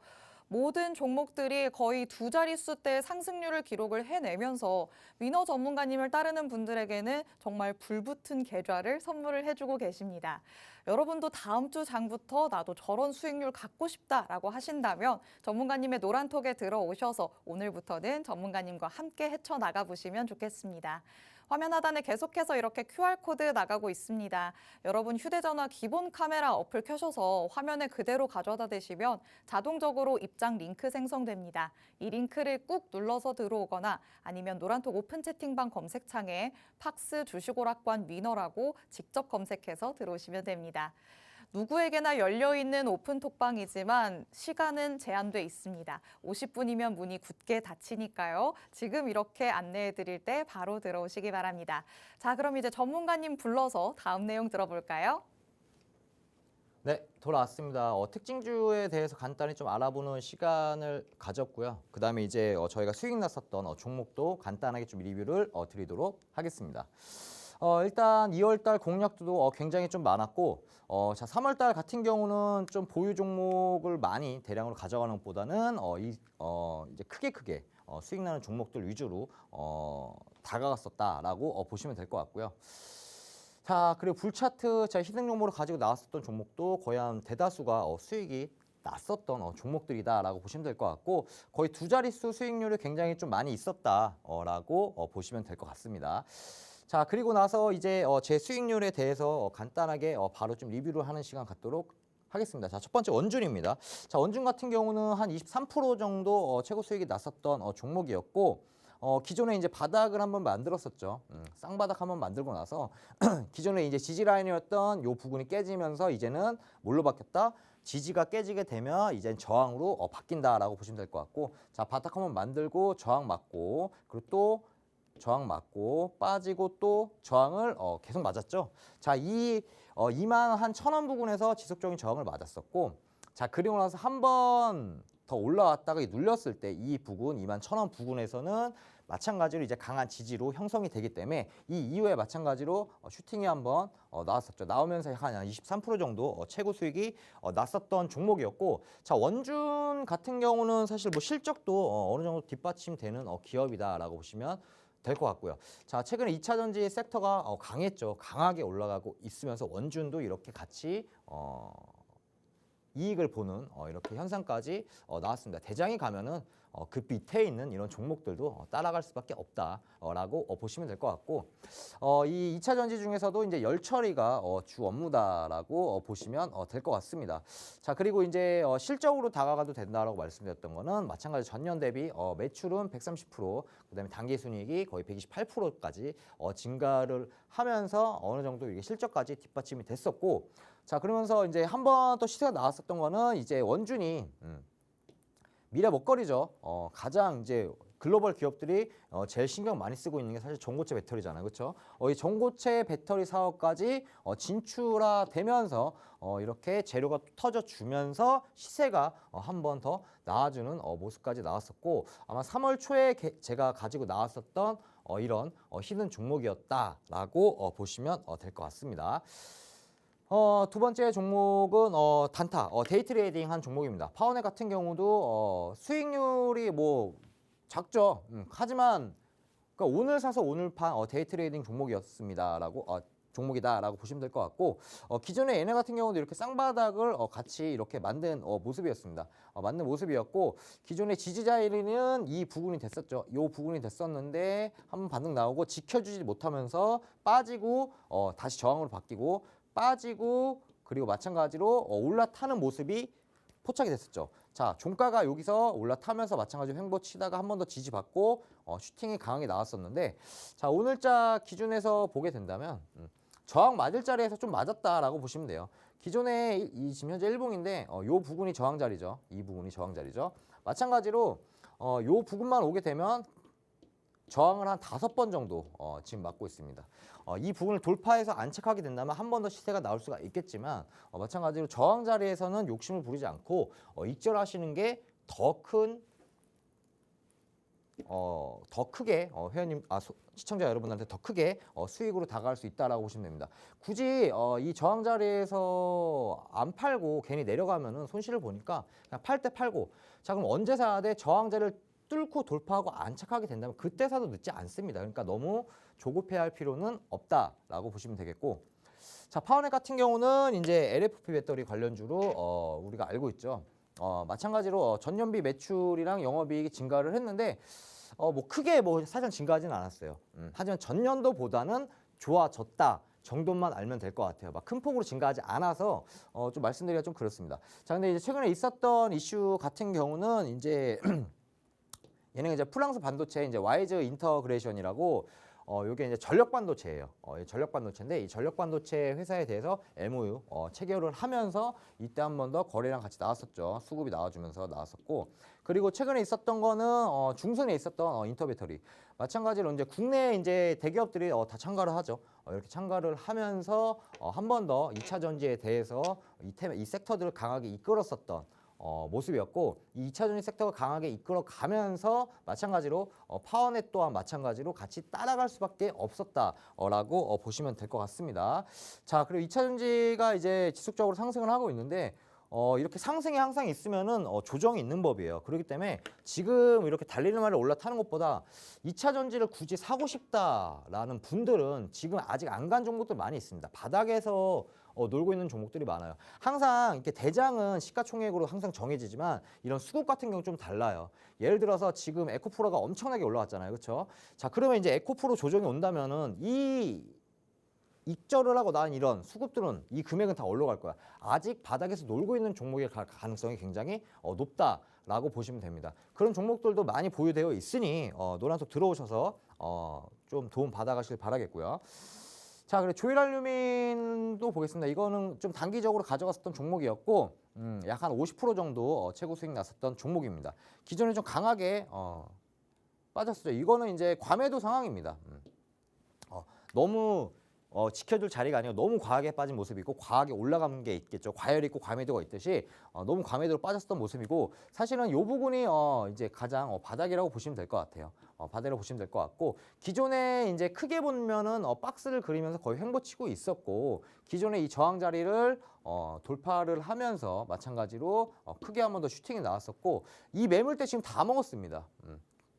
모든 종목들이 거의 두 자릿수대 상승률을 기록을 해내면서 위너 전문가님을 따르는 분들에게는 정말 불붙은 계좌를 선물을 해주고 계십니다. 여러분도 다음 주 장부터 나도 저런 수익률 갖고 싶다라고 하신다면 전문가님의 노란톡에 들어오셔서 오늘부터는 전문가님과 함께 헤쳐나가 보시면 좋겠습니다. 화면 하단에 계속해서 이렇게 QR코드 나가고 있습니다. 여러분 휴대전화 기본 카메라 어플 켜셔서 화면에 그대로 가져다 대시면 자동적으로 입장 링크 생성됩니다. 이 링크를 꾹 눌러서 들어오거나 아니면 노란톡 오픈 채팅방 검색창에 팍스 주식오락관 위너라고 직접 검색해서 들어오시면 됩니다. 누구에게나 열려있는 오픈 톡방이지만 시간은 제한돼 있습니다. 50분이면 문이 굳게 닫히니까요. 지금 이렇게 안내해 드릴 때 바로 들어오시기 바랍니다. 자, 그럼 이제 전문가님 불러서 다음 내용 들어볼까요? 네, 돌아왔습니다. 특징주에 대해서 간단히 좀 알아보는 시간을 가졌고요. 그다음에 이제 저희가 수익 났었던 종목도 간단하게 좀 리뷰를 드리도록 하겠습니다. 일단 2월달 공략도 굉장히 좀 많았고, 자 3월달 같은 경우는 좀 보유 종목을 많이 대량으로 가져가는 것보다는 이제 크게 수익 나는 종목들 위주로 다가갔었다라고 보시면 될 것 같고요. 자, 그리고 불차트 자 희생 종목으로 가지고 나왔었던 종목도 거의 한 대다수가 수익이 났었던 종목들이다라고 보시면 될 것 같고, 거의 두 자릿수 수익률이 굉장히 좀 많이 있었다라고 보시면 될 것 같습니다. 자, 그리고 나서 이제 제 수익률에 대해서 간단하게 바로 좀 리뷰를 하는 시간 갖도록 하겠습니다. 자, 첫 번째 원준입니다. 자, 원준 같은 경우는 한 23% 정도 최고 수익이 났었던 종목이었고, 기존에 이제 바닥을 한번 만들었었죠. 쌍바닥 한번 만들고 나서 기존에 이제 지지 라인이었던 요 부분이 깨지면서 이제는 뭘로 바뀌었다? 지지가 깨지게 되면 이젠 저항으로 바뀐다라고 보시면 될 것 같고, 자, 바닥 한번 만들고 저항 맞고, 그리고 또 저항 맞고 빠지고 또 저항을 계속 맞았죠. 자, 2만 한 1,000원 부근에서 지속적인 저항을 맞았었고, 자, 그리고 나서 한 번 더 올라왔다가 눌렸을 때 이 부근 2만 1,000원 부근에서는 마찬가지로 이제 강한 지지로 형성이 되기 때문에 이 이후에 마찬가지로 슈팅이 한번 나왔었죠. 나오면서 한 23% 정도 최고 수익이 났었던 종목이었고, 자, 원준 같은 경우는 사실 뭐 실적도 어느 정도 뒷받침되는 기업이다라고 보시면 될 것 같고요. 자, 최근에 2차 전지 섹터가 강했죠. 강하게 올라가고 있으면서 원준도 이렇게 같이 이익을 보는 이렇게 현상까지 나왔습니다. 대장이 가면은 그 밑에 있는 이런 종목들도 따라갈 수밖에 없다라고 보시면 될 것 같고, 이 2차 전지 중에서도 이제 열 처리가 주 업무다라고 보시면 될 것 같습니다. 자, 그리고 이제 실적으로 다가가도 된다라고 말씀드렸던 거는 마찬가지 전년 대비 매출은 130%, 그다음에 당기순이익이 거의 128%까지 증가를 하면서 어느 정도 이게 실적까지 뒷받침이 됐었고, 자, 그러면서 이제 한 번 또 시세가 나왔었던 거는 이제 원준이 미래 먹거리죠. 가장 이제 글로벌 기업들이 제일 신경 많이 쓰고 있는 게 사실 전고체 배터리잖아요. 그렇죠? 이 전고체 배터리 사업까지 진출화되면서 이렇게 재료가 터져주면서 시세가 한 번 더 나아주는 모습까지 나왔었고, 아마 3월 초에 제가 가지고 나왔었던 이런 히든 종목이었다라고 보시면 될 것 같습니다. 두 번째 종목은 단타, 데이 트레이딩 한 종목입니다. 파워넷 같은 경우도 수익률이 뭐 작죠. 하지만 그러니까 오늘 사서 오늘 판 데이 트레이딩 종목이다라고 보시면 될 것 같고, 기존에 얘네 같은 경우도 이렇게 쌍바닥을 같이 이렇게 만든 모습이었습니다. 만든 모습이었고, 기존의 지지 자리는 이 부분이 됐었죠. 이 부분이 됐었는데 한번 반등 나오고 지켜주지 못하면서 빠지고 다시 저항으로 바뀌고 빠지고, 그리고 마찬가지로 올라타는 모습이 포착이 됐었죠. 자, 종가가 여기서 올라타면서 마찬가지로 횡보 치다가 한 번 더 지지받고 슈팅이 강하게 나왔었는데, 자, 오늘자 기준에서 보게 된다면 저항 맞을 자리에서 좀 맞았다라고 보시면 돼요. 기존에 이 지금 현재 일봉인데 요 부분이 저항 자리죠. 이 부분이 저항 자리죠. 마찬가지로 요 부분만 오게 되면 저항을 한 5번 정도 지금 맞고 있습니다. 이 부분을 돌파해서 안착하게 된다면 한 번 더 시세가 나올 수가 있겠지만, 마찬가지로 저항 자리에서는 욕심을 부리지 않고 익절하시는 게 더 크게 회원님, 시청자 여러분한테 더 크게 수익으로 다가갈 수 있다라고 보시면 됩니다. 굳이 이 저항 자리에서 안 팔고 괜히 내려가면은 손실을 보니까 그냥 팔 때 팔고, 자, 그럼 언제 사야 돼? 저항 자리를 뚫고 돌파하고 안착하게 된다면 그때 사도 늦지 않습니다. 그러니까 너무 조급해할 필요는 없다라고 보시면 되겠고, 자, 파워넷 같은 경우는 이제 LFP 배터리 관련주로 우리가 알고 있죠. 마찬가지로 전년비 매출이랑 영업이익이 증가를 했는데, 뭐 크게 뭐 사실 증가하지는 않았어요. 하지만 전년도보다는 좋아졌다 정도만 알면 될 것 같아요. 막 큰 폭으로 증가하지 않아서 좀 말씀드리기가 좀 그렇습니다. 자, 근데 이제 최근에 있었던 이슈 같은 경우는 이제 얘는 이제 프랑스 반도체 이제 와이즈 인터그레이션이라고 요게 이제 전력 반도체예요. 이 전력 반도체인데 이 전력 반도체 회사에 대해서 MOU 체결을 하면서 이때 한 번 더 거래량 같이 나왔었죠. 수급이 나와주면서 나왔었고, 그리고 최근에 있었던 거는 중순에 있었던 인터 배터리. 마찬가지로 이제 국내 이제 대기업들이 다 참가를 하죠. 이렇게 참가를 하면서 한 번 더 2차 전지에 대해서 이 섹터들을 강하게 이끌었었던 모습이었고, 이 2차 전지 섹터가 강하게 이끌어가면서 마찬가지로 파워넷 또한 마찬가지로 같이 따라갈 수밖에 없었다라고 보시면 될 것 같습니다. 자, 그리고 2차 전지가 이제 지속적으로 상승을 하고 있는데 이렇게 상승이 항상 있으면은 조정이 있는 법이에요. 그렇기 때문에 지금 이렇게 달리는 말에 올라타는 것보다 2차 전지를 굳이 사고 싶다라는 분들은 지금 아직 안 간 종목들 많이 있습니다. 바닥에서 놀고 있는 종목들이 많아요. 항상 이렇게 대장은 시가총액으로 항상 정해지지만 이런 수급 같은 경우 좀 달라요. 예를 들어서 지금 에코프로가 엄청나게 올라왔잖아요. 그렇죠? 자, 그러면 이제 에코프로 조정이 온다면은 이 익절을 하고 난 이런 수급들은 이 금액은 다 올라갈 거야. 아직 바닥에서 놀고 있는 종목의 가능성이 굉장히 높다라고 보시면 됩니다. 그런 종목들도 많이 보유되어 있으니 노란톡 들어오셔서 좀 도움 받아가시길 바라겠고요. 자, 그리고 조일알루민도 보겠습니다. 이거는 좀 단기적으로 가져갔었던 종목이었고 약 한 50% 정도 최고 수익 났었던 종목입니다. 기존에 좀 강하게 빠졌어요. 이거는 이제 과매도 상황입니다. 너무 지켜줄 자리가 아니고 너무 과하게 빠진 모습이 있고 과하게 올라간 게 있겠죠. 과열이 있고 과매도가 있듯이 너무 과매도로 빠졌던 모습이고, 사실은 이 부분이 이제 가장 바닥이라고 보시면 될 것 같아요. 바닥이라고 보시면 될 것 같고, 기존에 이제 크게 보면은 박스를 그리면서 거의 횡보치고 있었고, 기존에 이 저항 자리를 돌파를 하면서 마찬가지로 크게 한 번 더 슈팅이 나왔었고, 이 매물대 지금 다 먹었습니다.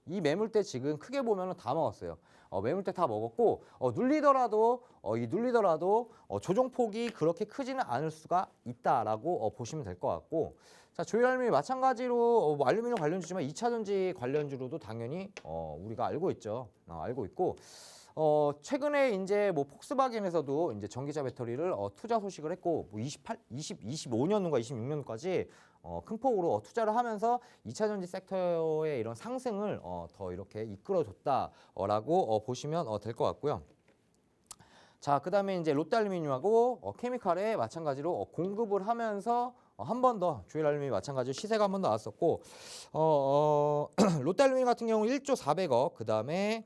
이 매물대 지금 크게 보면은 다 먹었어요. 매물대 다 먹었고 눌리더라도 조정폭이 그렇게 크지는 않을 수가 있다라고 보시면 될 것 같고, 자, 조일알루미늄 마찬가지로 뭐 알루미늄 관련주지만 2차 전지 관련주로도 당연히 우리가 알고 있죠. 알고 있고, 최근에 이제 뭐 폭스바겐에서도 이제 전기차 배터리를 투자 소식을 했고, 뭐 25년인가 26년까지 큰 폭으로 투자를 하면서 2차 전지 섹터의 이런 상승을 더 이렇게 이끌어줬다라고 보시면 될 것 같고요. 자, 그다음에 이제 롯데알루미늄하고 케미칼에 마찬가지로 공급을 하면서 한 번 더 조일알루미늄 마찬가지로 시세가 한 번 더 나왔었고, 롯데알루미늄 같은 경우 1조 400억, 그다음에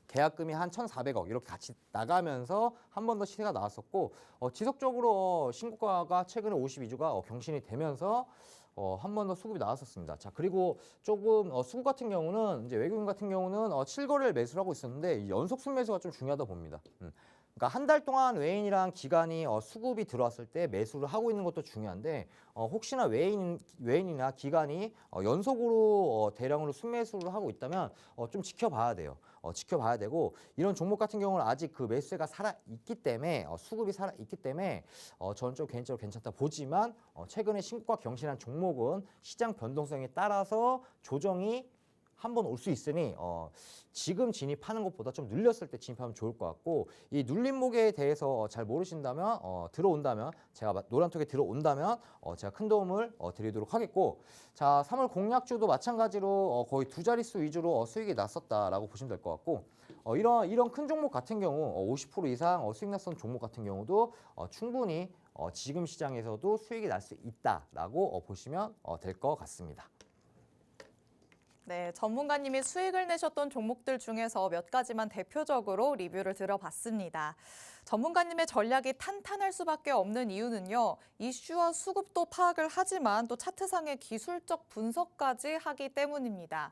계약금이 한 1,400억 이렇게 같이 나가면서 한 번 더 시세가 나왔었고, 지속적으로 신고가가 최근에 52주가 경신이 되면서 한 번 더 수급이 나왔었습니다. 자, 그리고 조금 수급 같은 경우는 이제 외국인 같은 경우는 7거래를 매수를 하고 있었는데 이 연속 순매수가 좀 중요하다 봅니다. 그러니까 한 달 동안 외인이랑 기관이 수급이 들어왔을 때 매수를 하고 있는 것도 중요한데, 혹시나 외인이나 기관이 연속으로 대량으로 순매수를 하고 있다면 좀 지켜봐야 돼요. 지켜봐야 되고, 이런 종목 같은 경우는 아직 그 매수세가 살아있기 때문에 수급이 살아있기 때문에 저는 좀 개인적으로 괜찮다 보지만, 최근에 신고가 경신한 종목은 시장 변동성에 따라서 조정이 한 번 올 수 있으니 지금 진입하는 것보다 좀 눌렸을 때 진입하면 좋을 것 같고, 이 눌림목에 대해서 잘 모르신다면 들어온다면 제가 노란톡에 들어온다면 제가 큰 도움을 드리도록 하겠고, 자, 3월 공략주도 마찬가지로 거의 두 자릿수 위주로 수익이 났었다라고 보시면 될 것 같고, 이런 큰 종목 같은 경우 50% 이상 수익 났던 종목 같은 경우도 충분히 지금 시장에서도 수익이 날 수 있다라고 보시면 될 것 같습니다. 네, 전문가님이 수익을 내셨던 종목들 중에서 몇 가지만 대표적으로 리뷰를 들어봤습니다. 전문가님의 전략이 탄탄할 수밖에 없는 이유는요, 이슈와 수급도 파악을 하지만 또 차트상의 기술적 분석까지 하기 때문입니다.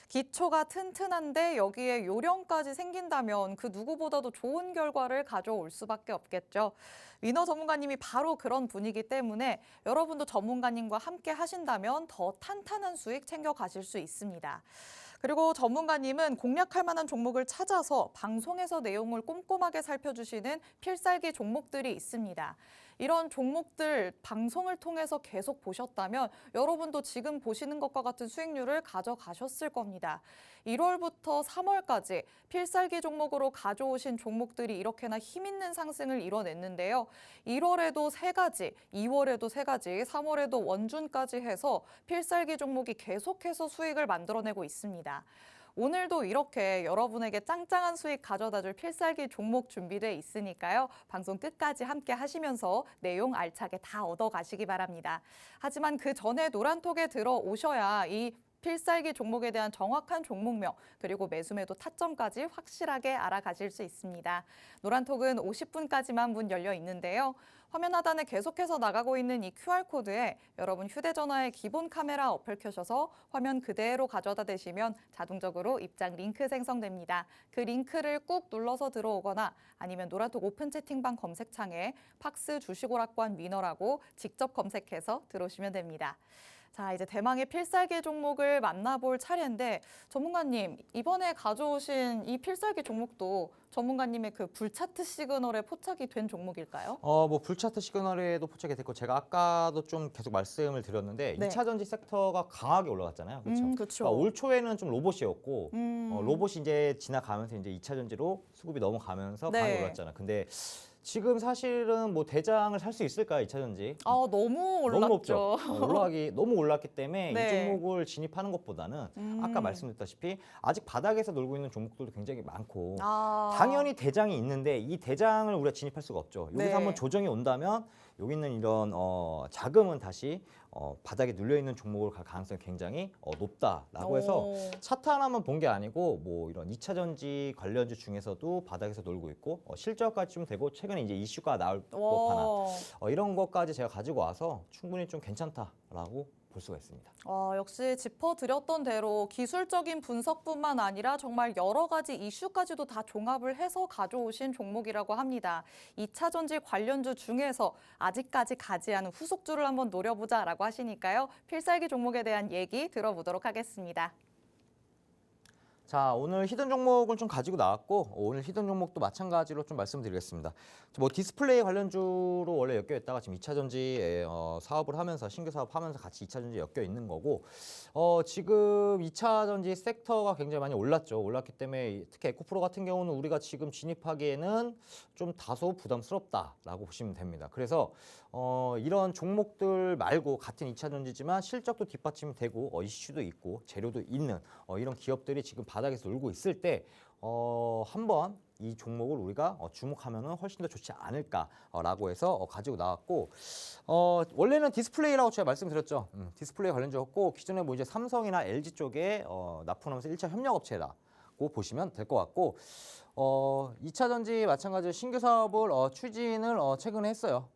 기초가 튼튼한데 여기에 요령까지 생긴다면 그 누구보다도 좋은 결과를 가져올 수밖에 없겠죠. 위너 전문가님이 바로 그런 분이기 때문에 여러분도 전문가님과 함께 하신다면 더 탄탄한 수익 챙겨가실 수 있습니다. 그리고 전문가님은 공략할 만한 종목을 찾아서 방송에서 내용을 꼼꼼하게 살펴주시는 필살기 종목들이 있습니다. 이런 종목들 방송을 통해서 계속 보셨다면 여러분도 지금 보시는 것과 같은 수익률을 가져가셨을 겁니다. 1월부터 3월까지 필살기 종목으로 가져오신 종목들이 이렇게나 힘있는 상승을 이뤄냈는데요. 1월에도 3가지, 2월에도 3가지, 3월에도 원준까지 해서 필살기 종목이 계속해서 수익을 만들어내고 있습니다. 오늘도 이렇게 여러분에게 짱짱한 수익 가져다줄 필살기 종목 준비돼 있으니까요. 방송 끝까지 함께 하시면서 내용 알차게 다 얻어가시기 바랍니다. 하지만 그 전에 노란톡에 들어오셔야 이 필살기 종목에 대한 정확한 종목명 그리고 매수매도 타점까지 확실하게 알아가실 수 있습니다. 노란톡은 50분까지만 문 열려 있는데요. 화면 하단에 계속해서 나가고 있는 이 QR코드에 여러분 휴대전화의 기본 카메라 어플 켜셔서 화면 그대로 가져다 대시면 자동적으로 입장 링크 생성됩니다. 그 링크를 꾹 눌러서 들어오거나 아니면 노란톡 오픈 채팅방 검색창에 팍스 주식오락관 위너라고 직접 검색해서 들어오시면 됩니다. 자, 이제 대망의 필살기 종목을 만나볼 차례인데 전문가님, 이번에 가져오신 이 필살기 종목도 전문가님의 그 불차트 시그널에 포착이 된 종목일까요? 뭐 불차트 시그널에도 포착이 됐고 제가 아까도 좀 계속 말씀을 드렸는데 네. 2차 전지 섹터가 강하게 올라갔잖아요. 그렇죠? 그렇죠. 그러니까 올 초에는 좀 로봇이었고 로봇이 이제 지나가면서 이제 2차 전지로 수급이 넘어가면서 네. 강하게 올랐잖아요. 근데 지금 사실은 뭐 대장을 살 수 있을까요, 2차 전지? 아, 너무 올랐죠. 너무 높죠. 올라가기 너무 올랐기 때문에 네. 이 종목을 진입하는 것보다는 아까 말씀드렸다시피 아직 바닥에서 놀고 있는 종목들도 굉장히 많고 당연히 대장이 있는데 이 대장을 우리가 진입할 수가 없죠. 여기서 네. 한번 조정이 온다면 여기 있는 이런 자금은 다시 바닥에 눌려 있는 종목을 갈 가능성이 굉장히 높다라고 해서 차트 하나만 본 게 아니고 뭐 이런 2차 전지 관련주 중에서도 바닥에서 놀고 있고 실적까지 좀 되고 최근에 이제 이슈가 나올 법하나 이런 것까지 제가 가지고 와서 충분히 좀 괜찮다라고 볼 수가 있습니다. 역시 짚어드렸던 대로 기술적인 분석뿐만 아니라 정말 여러 가지 이슈까지도 다 종합을 해서 가져오신 종목이라고 합니다. 2차 전지 관련주 중에서 아직까지 가지 않은 후속주를 한번 노려보자라고 하시니까요. 필살기 종목에 대한 얘기 들어보도록 하겠습니다. 자, 오늘 히든 종목을 좀 가지고 나왔고 오늘 히든 종목도 마찬가지로 좀 말씀드리겠습니다. 뭐 디스플레이 관련주로 원래 엮여 있다가 지금 2차 전지에 사업을 하면서 신규 사업하면서 같이 2차 전지에 엮여 있는 거고 지금 2차 전지 섹터가 굉장히 많이 올랐죠. 올랐기 때문에 특히 에코프로 같은 경우는 우리가 지금 진입하기에는 좀 다소 부담스럽다라고 보시면 됩니다. 그래서 이런 종목들 말고 같은 2차 전지지만 실적도 뒷받침이 되고 이슈도 있고 재료도 있는 이런 기업들이 지금 바닥에서 놀고 있을 때 한번 이 종목을 우리가 주목하면 훨씬 더 좋지 않을까라고 해서 가지고 나왔고 원래는 디스플레이라고 제가 말씀드렸죠. 디스플레이 관련주였고 기존에 뭐 이제 삼성이나 LG 쪽에 납품하면서 1차 협력업체라고 보시면 될 것 같고 2차 전지 마찬가지로 신규 사업을 추진을 최근에 했어요.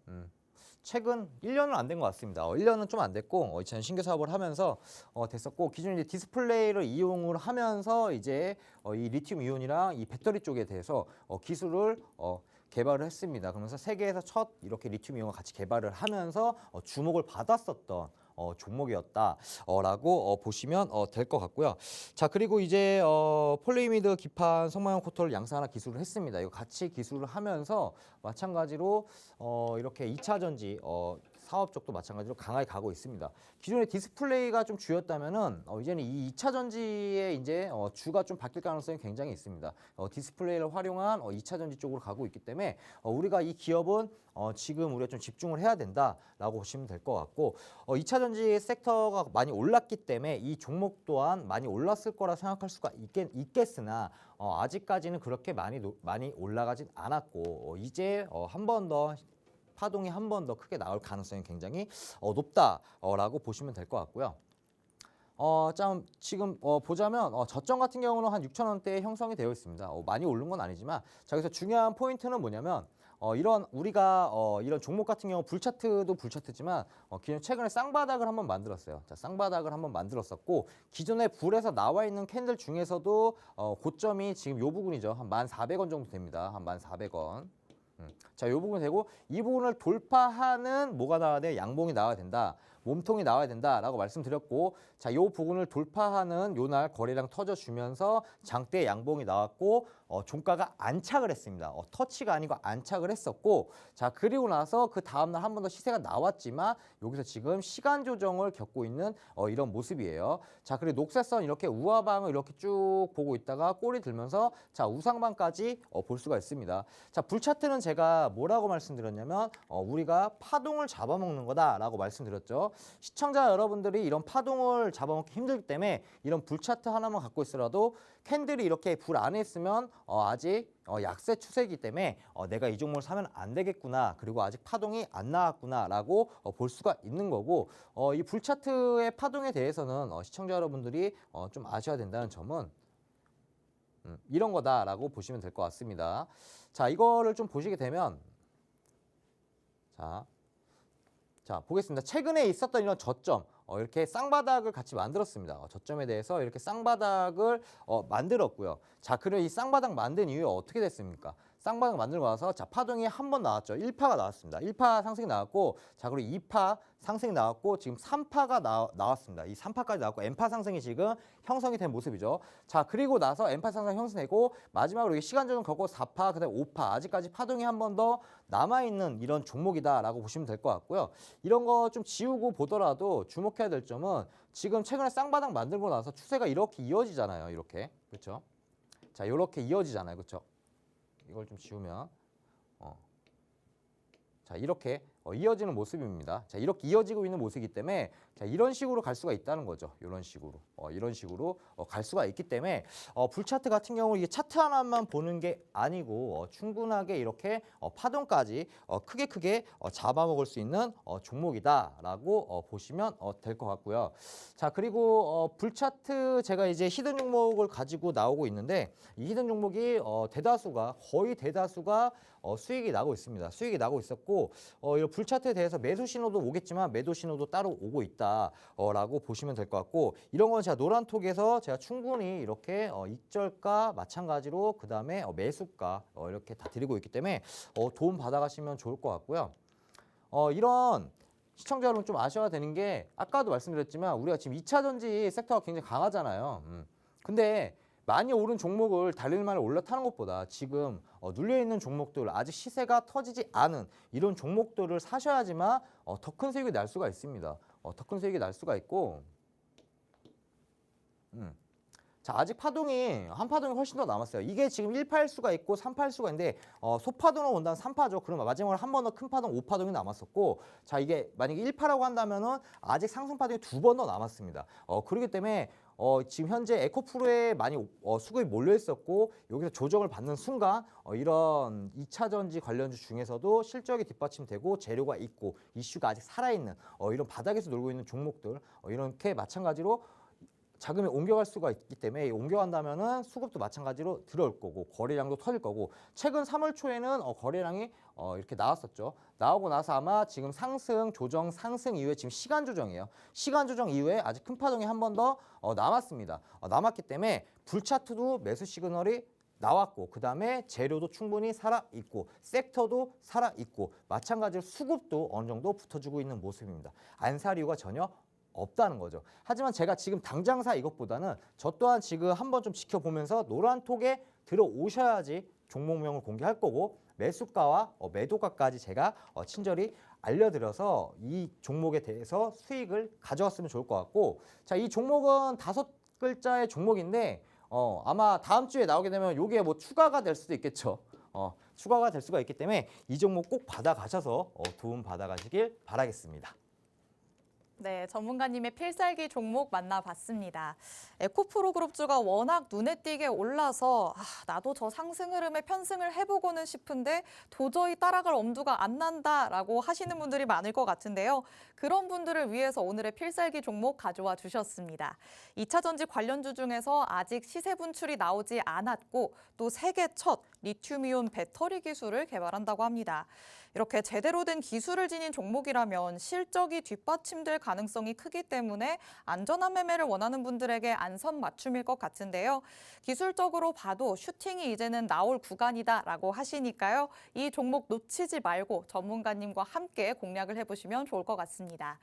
최근 1년은 안 된 것 같습니다. 1년은 좀 안 됐고 2차전 신규 사업을 하면서 됐었고 기존에 이제 디스플레이를 이용을 하면서 이제 이 리튬 이온이랑 이 배터리 쪽에 대해서 기술을 개발을 했습니다. 그러면서 세계에서 첫 이렇게 리튬 이온을 같이 개발을 하면서 주목을 받았었던 종목이었다라고 보시면 될 것 같고요. 자, 그리고 이제 폴리이미드 기판 성망형 코터를 양산하나 기술을 했습니다. 이거 같이 기술을 하면서 마찬가지로 이렇게 2차 전지 사업 쪽도 마찬가지로 강하게 가고 있습니다. 기존에 디스플레이가 좀 주였다면은 이제는 이 2차 전지의 이제 주가 좀 바뀔 가능성이 굉장히 있습니다. 디스플레이를 활용한 2차 전지 쪽으로 가고 있기 때문에 우리가 이 기업은 지금 우리가 좀 집중을 해야 된다라고 보시면 될 것 같고 2차 전지 섹터가 많이 올랐기 때문에 이 종목 또한 많이 올랐을 거라 생각할 수가 있겠으나 아직까지는 그렇게 많이 올라가진 않았고 이제 한 번 더 파동이 한 번 더 크게 나올 가능성이 굉장히 높다라고 보시면 될 것 같고요. 지금 보자면 저점 같은 경우는 한 6,000원대에 형성이 되어 있습니다. 많이 오른 건 아니지만 자, 그래서 중요한 포인트는 뭐냐면 이런 우리가 이런 종목 같은 경우 불차트도 불차트지만 기존 최근에 쌍바닥을 한번 만들었어요. 자, 쌍바닥을 한번 만들었었고 기존에 불에서 나와 있는 캔들 중에서도 고점이 지금 요 부분이죠. 한 1,400원 정도 됩니다. 한 1,400원. 자, 이 부분 되고 이 부분을 돌파하는 뭐가 나와야 돼? 양봉이 나와야 된다. 몸통이 나와야 된다라고 말씀드렸고, 자, 요 부분을 돌파하는 요 날 거래량 터져주면서 장대 양봉이 나왔고 종가가 안착을 했습니다. 터치가 아니고 안착을 했었고, 자, 그리고 나서 그 다음날 한 번 더 시세가 나왔지만 여기서 지금 시간 조정을 겪고 있는 이런 모습이에요. 자, 그리고 녹색선 이렇게 우하방을 이렇게 쭉 보고 있다가 꼬리 들면서 자, 우상방까지 볼 수가 있습니다. 자, 불차트는 제가 뭐라고 말씀드렸냐면 우리가 파동을 잡아먹는 거다라고 말씀드렸죠. 시청자 여러분들이 이런 파동을 잡아먹기 힘들기 때문에 이런 불차트 하나만 갖고 있어라도 캔들이 이렇게 불 안에 있으면 아직 약세 추세이기 때문에 내가 이 종목을 사면 안 되겠구나, 그리고 아직 파동이 안 나왔구나라고 볼 수가 있는 거고, 이 불차트의 파동에 대해서는 시청자 여러분들이 좀 아셔야 된다는 점은 이런 거다라고 보시면 될 것 같습니다. 자, 이거를 좀 보시게 되면 자, 보겠습니다. 최근에 있었던 이런 저점, 이렇게 쌍바닥을 같이 만들었습니다. 저점에 대해서 이렇게 쌍바닥을 만들었고요. 자, 그리고 이 쌍바닥 만든 이후에 어떻게 됐습니까? 쌍바닥 만들고 나서 자, 파동이 한 번 나왔죠. 1파가 나왔습니다. 1파 상승이 나왔고, 자, 그리고 2파 상승이 나왔고, 지금 3파가 나왔습니다. 이 3파까지 나왔고, N파 상승이 지금 형성이 된 모습이죠. 자, 그리고 나서 N파 상승 형성되고, 마지막으로 시간 조정 걷고 4파, 그다음에 5파, 아직까지 파동이 한 번 더 남아있는 이런 종목이다라고 보시면 될 것 같고요. 이런 거 좀 지우고 보더라도 주목해야 될 점은 지금 최근에 쌍바닥 만들고 나서 추세가 이렇게 이어지잖아요. 이렇게, 그렇죠? 자, 이렇게 이어지잖아요. 그렇죠? 이걸 좀 지우면 자, 이렇게 이어지는 모습입니다. 자, 이렇게 이어지고 있는 모습이기 때문에 자, 이런 식으로 갈 수가 있다는 거죠. 이런 식으로 이런 식으로 갈 수가 있기 때문에 불차트 같은 경우 이게 차트 하나만 보는 게 아니고 충분하게 이렇게 파동까지 크게 잡아먹을 수 있는 종목이다라고 보시면 될 것 같고요. 자, 그리고 불차트 제가 이제 히든 종목을 가지고 나오고 있는데, 이 히든 종목이 거의 대다수가 수익이 나고 있습니다. 수익이 나고 있었고, 이 불차트에 대해서 매수 신호도 오겠지만 매도 신호도 따로 오고 있다라고 보시면 될 것 같고, 이런 건 제가 노란톡에서 제가 충분히 이렇게 익절가 마찬가지로 그 다음에 매수가 이렇게 다 드리고 있기 때문에 도움 받아가시면 좋을 것 같고요. 이런 시청자 여러분 좀 아셔야 되는 게, 아까도 말씀드렸지만 우리가 지금 2차 전지 섹터가 굉장히 강하잖아요. 근데 많이 오른 종목을 달릴 만을 올라타는 것보다 지금 눌려있는 종목들, 아직 시세가 터지지 않은 이런 종목들을 사셔야지만 더 큰 수익이 날 수가 있습니다. 더 큰 수익이 날 수가 있고, 자, 아직 한 파동이 훨씬 더 남았어요. 이게 지금 1파일 수가 있고 3파일 수가 있는데 소파동으로 온다면 3파죠. 그러면 마지막으로 한 번 더 큰 파동 5파동이 남았었고, 자, 이게 만약에 1파라고 한다면은 아직 상승 파동이 2번 더 남았습니다. 그렇기 때문에 지금 현재 에코프로에 많이 수급이 몰려 있었고, 여기서 조정을 받는 순간 이런 2차 전지 관련주 중에서도 실적이 뒷받침되고 재료가 있고 이슈가 아직 살아있는 이런 바닥에서 놀고 있는 종목들, 이렇게 마찬가지로 자금이 옮겨갈 수가 있기 때문에 옮겨간다면은 수급도 마찬가지로 들어올 거고 거래량도 터질 거고, 최근 3월 초에는 거래량이 이렇게 나왔었죠. 나오고 나서 아마 지금 조정 상승 이후에 지금 시간 조정이에요. 시간 조정 이후에 아직 큰 파동이 한 번 더 남았습니다. 남았기 때문에 불차트도 매수 시그널이 나왔고, 그 다음에 재료도 충분히 살아있고 섹터도 살아있고 마찬가지로 수급도 어느 정도 붙어주고 있는 모습입니다. 안 살 이유가 전혀 없다는 거죠. 하지만 제가 지금 당장 사 이것보다는 저 또한 지금 한번 좀 지켜보면서 노란톡에 들어오셔야지 종목명을 공개할 거고, 매수가와 매도가까지 제가 친절히 알려드려서 이 종목에 대해서 수익을 가져왔으면 좋을 것 같고, 자, 이 종목은 5글자의 종목인데 아마 다음 주에 나오게 되면 이게 뭐 추가가 될 수도 있겠죠. 추가가 될 수가 있기 때문에 이 종목 꼭 받아가셔서 도움 받아가시길 바라겠습니다. 네, 전문가님의 필살기 종목 만나봤습니다. 에코프로 그룹주가 워낙 눈에 띄게 올라서 나도 저 상승 흐름에 편승을 해보고는 싶은데 도저히 따라갈 엄두가 안 난다라고 하시는 분들이 많을 것 같은데요. 그런 분들을 위해서 오늘의 필살기 종목 가져와 주셨습니다. 2차 전지 관련주 중에서 아직 시세 분출이 나오지 않았고 또 세계 첫 리튬이온 배터리 기술을 개발한다고 합니다. 이렇게 제대로 된 기술을 지닌 종목이라면 실적이 뒷받침될 가능성이 크기 때문에 안전한 매매를 원하는 분들에게 안성맞춤일 것 같은데요. 기술적으로 봐도 슈팅이 이제는 나올 구간이다라고 하시니까요. 이 종목 놓치지 말고 전문가님과 함께 공략을 해보시면 좋을 것 같습니다.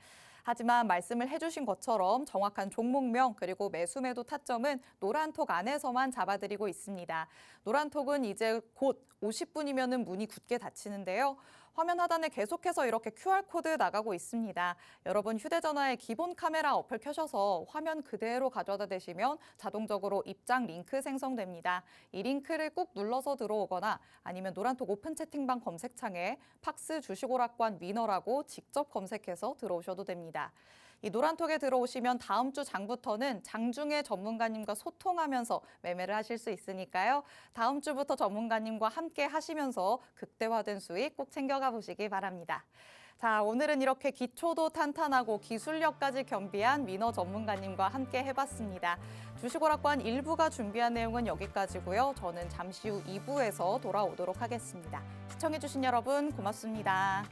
하지만 말씀을 해주신 것처럼 정확한 종목명 그리고 매수 매도 타점은 노란톡 안에서만 잡아드리고 있습니다. 노란톡은 이제 곧 50분이면 문이 굳게 닫히는데요. 화면 하단에 계속해서 이렇게 QR코드 나가고 있습니다. 여러분 휴대전화에 기본 카메라 어플 켜셔서 화면 그대로 가져다 대시면 자동적으로 입장 링크 생성됩니다. 이 링크를 꾹 눌러서 들어오거나 아니면 노란톡 오픈 채팅방 검색창에 팍스 주식오락관 위너라고 직접 검색해서 들어오셔도 됩니다. 이 노란톡에 들어오시면 다음 주 장부터는 장중에 전문가님과 소통하면서 매매를 하실 수 있으니까요. 다음 주부터 전문가님과 함께 하시면서 극대화된 수익 꼭 챙겨가 보시기 바랍니다. 자, 오늘은 이렇게 기초도 탄탄하고 기술력까지 겸비한 위너 전문가님과 함께 해봤습니다. 주식오락관 1부가 준비한 내용은 여기까지고요. 저는 잠시 후 2부에서 돌아오도록 하겠습니다. 시청해주신 여러분 고맙습니다.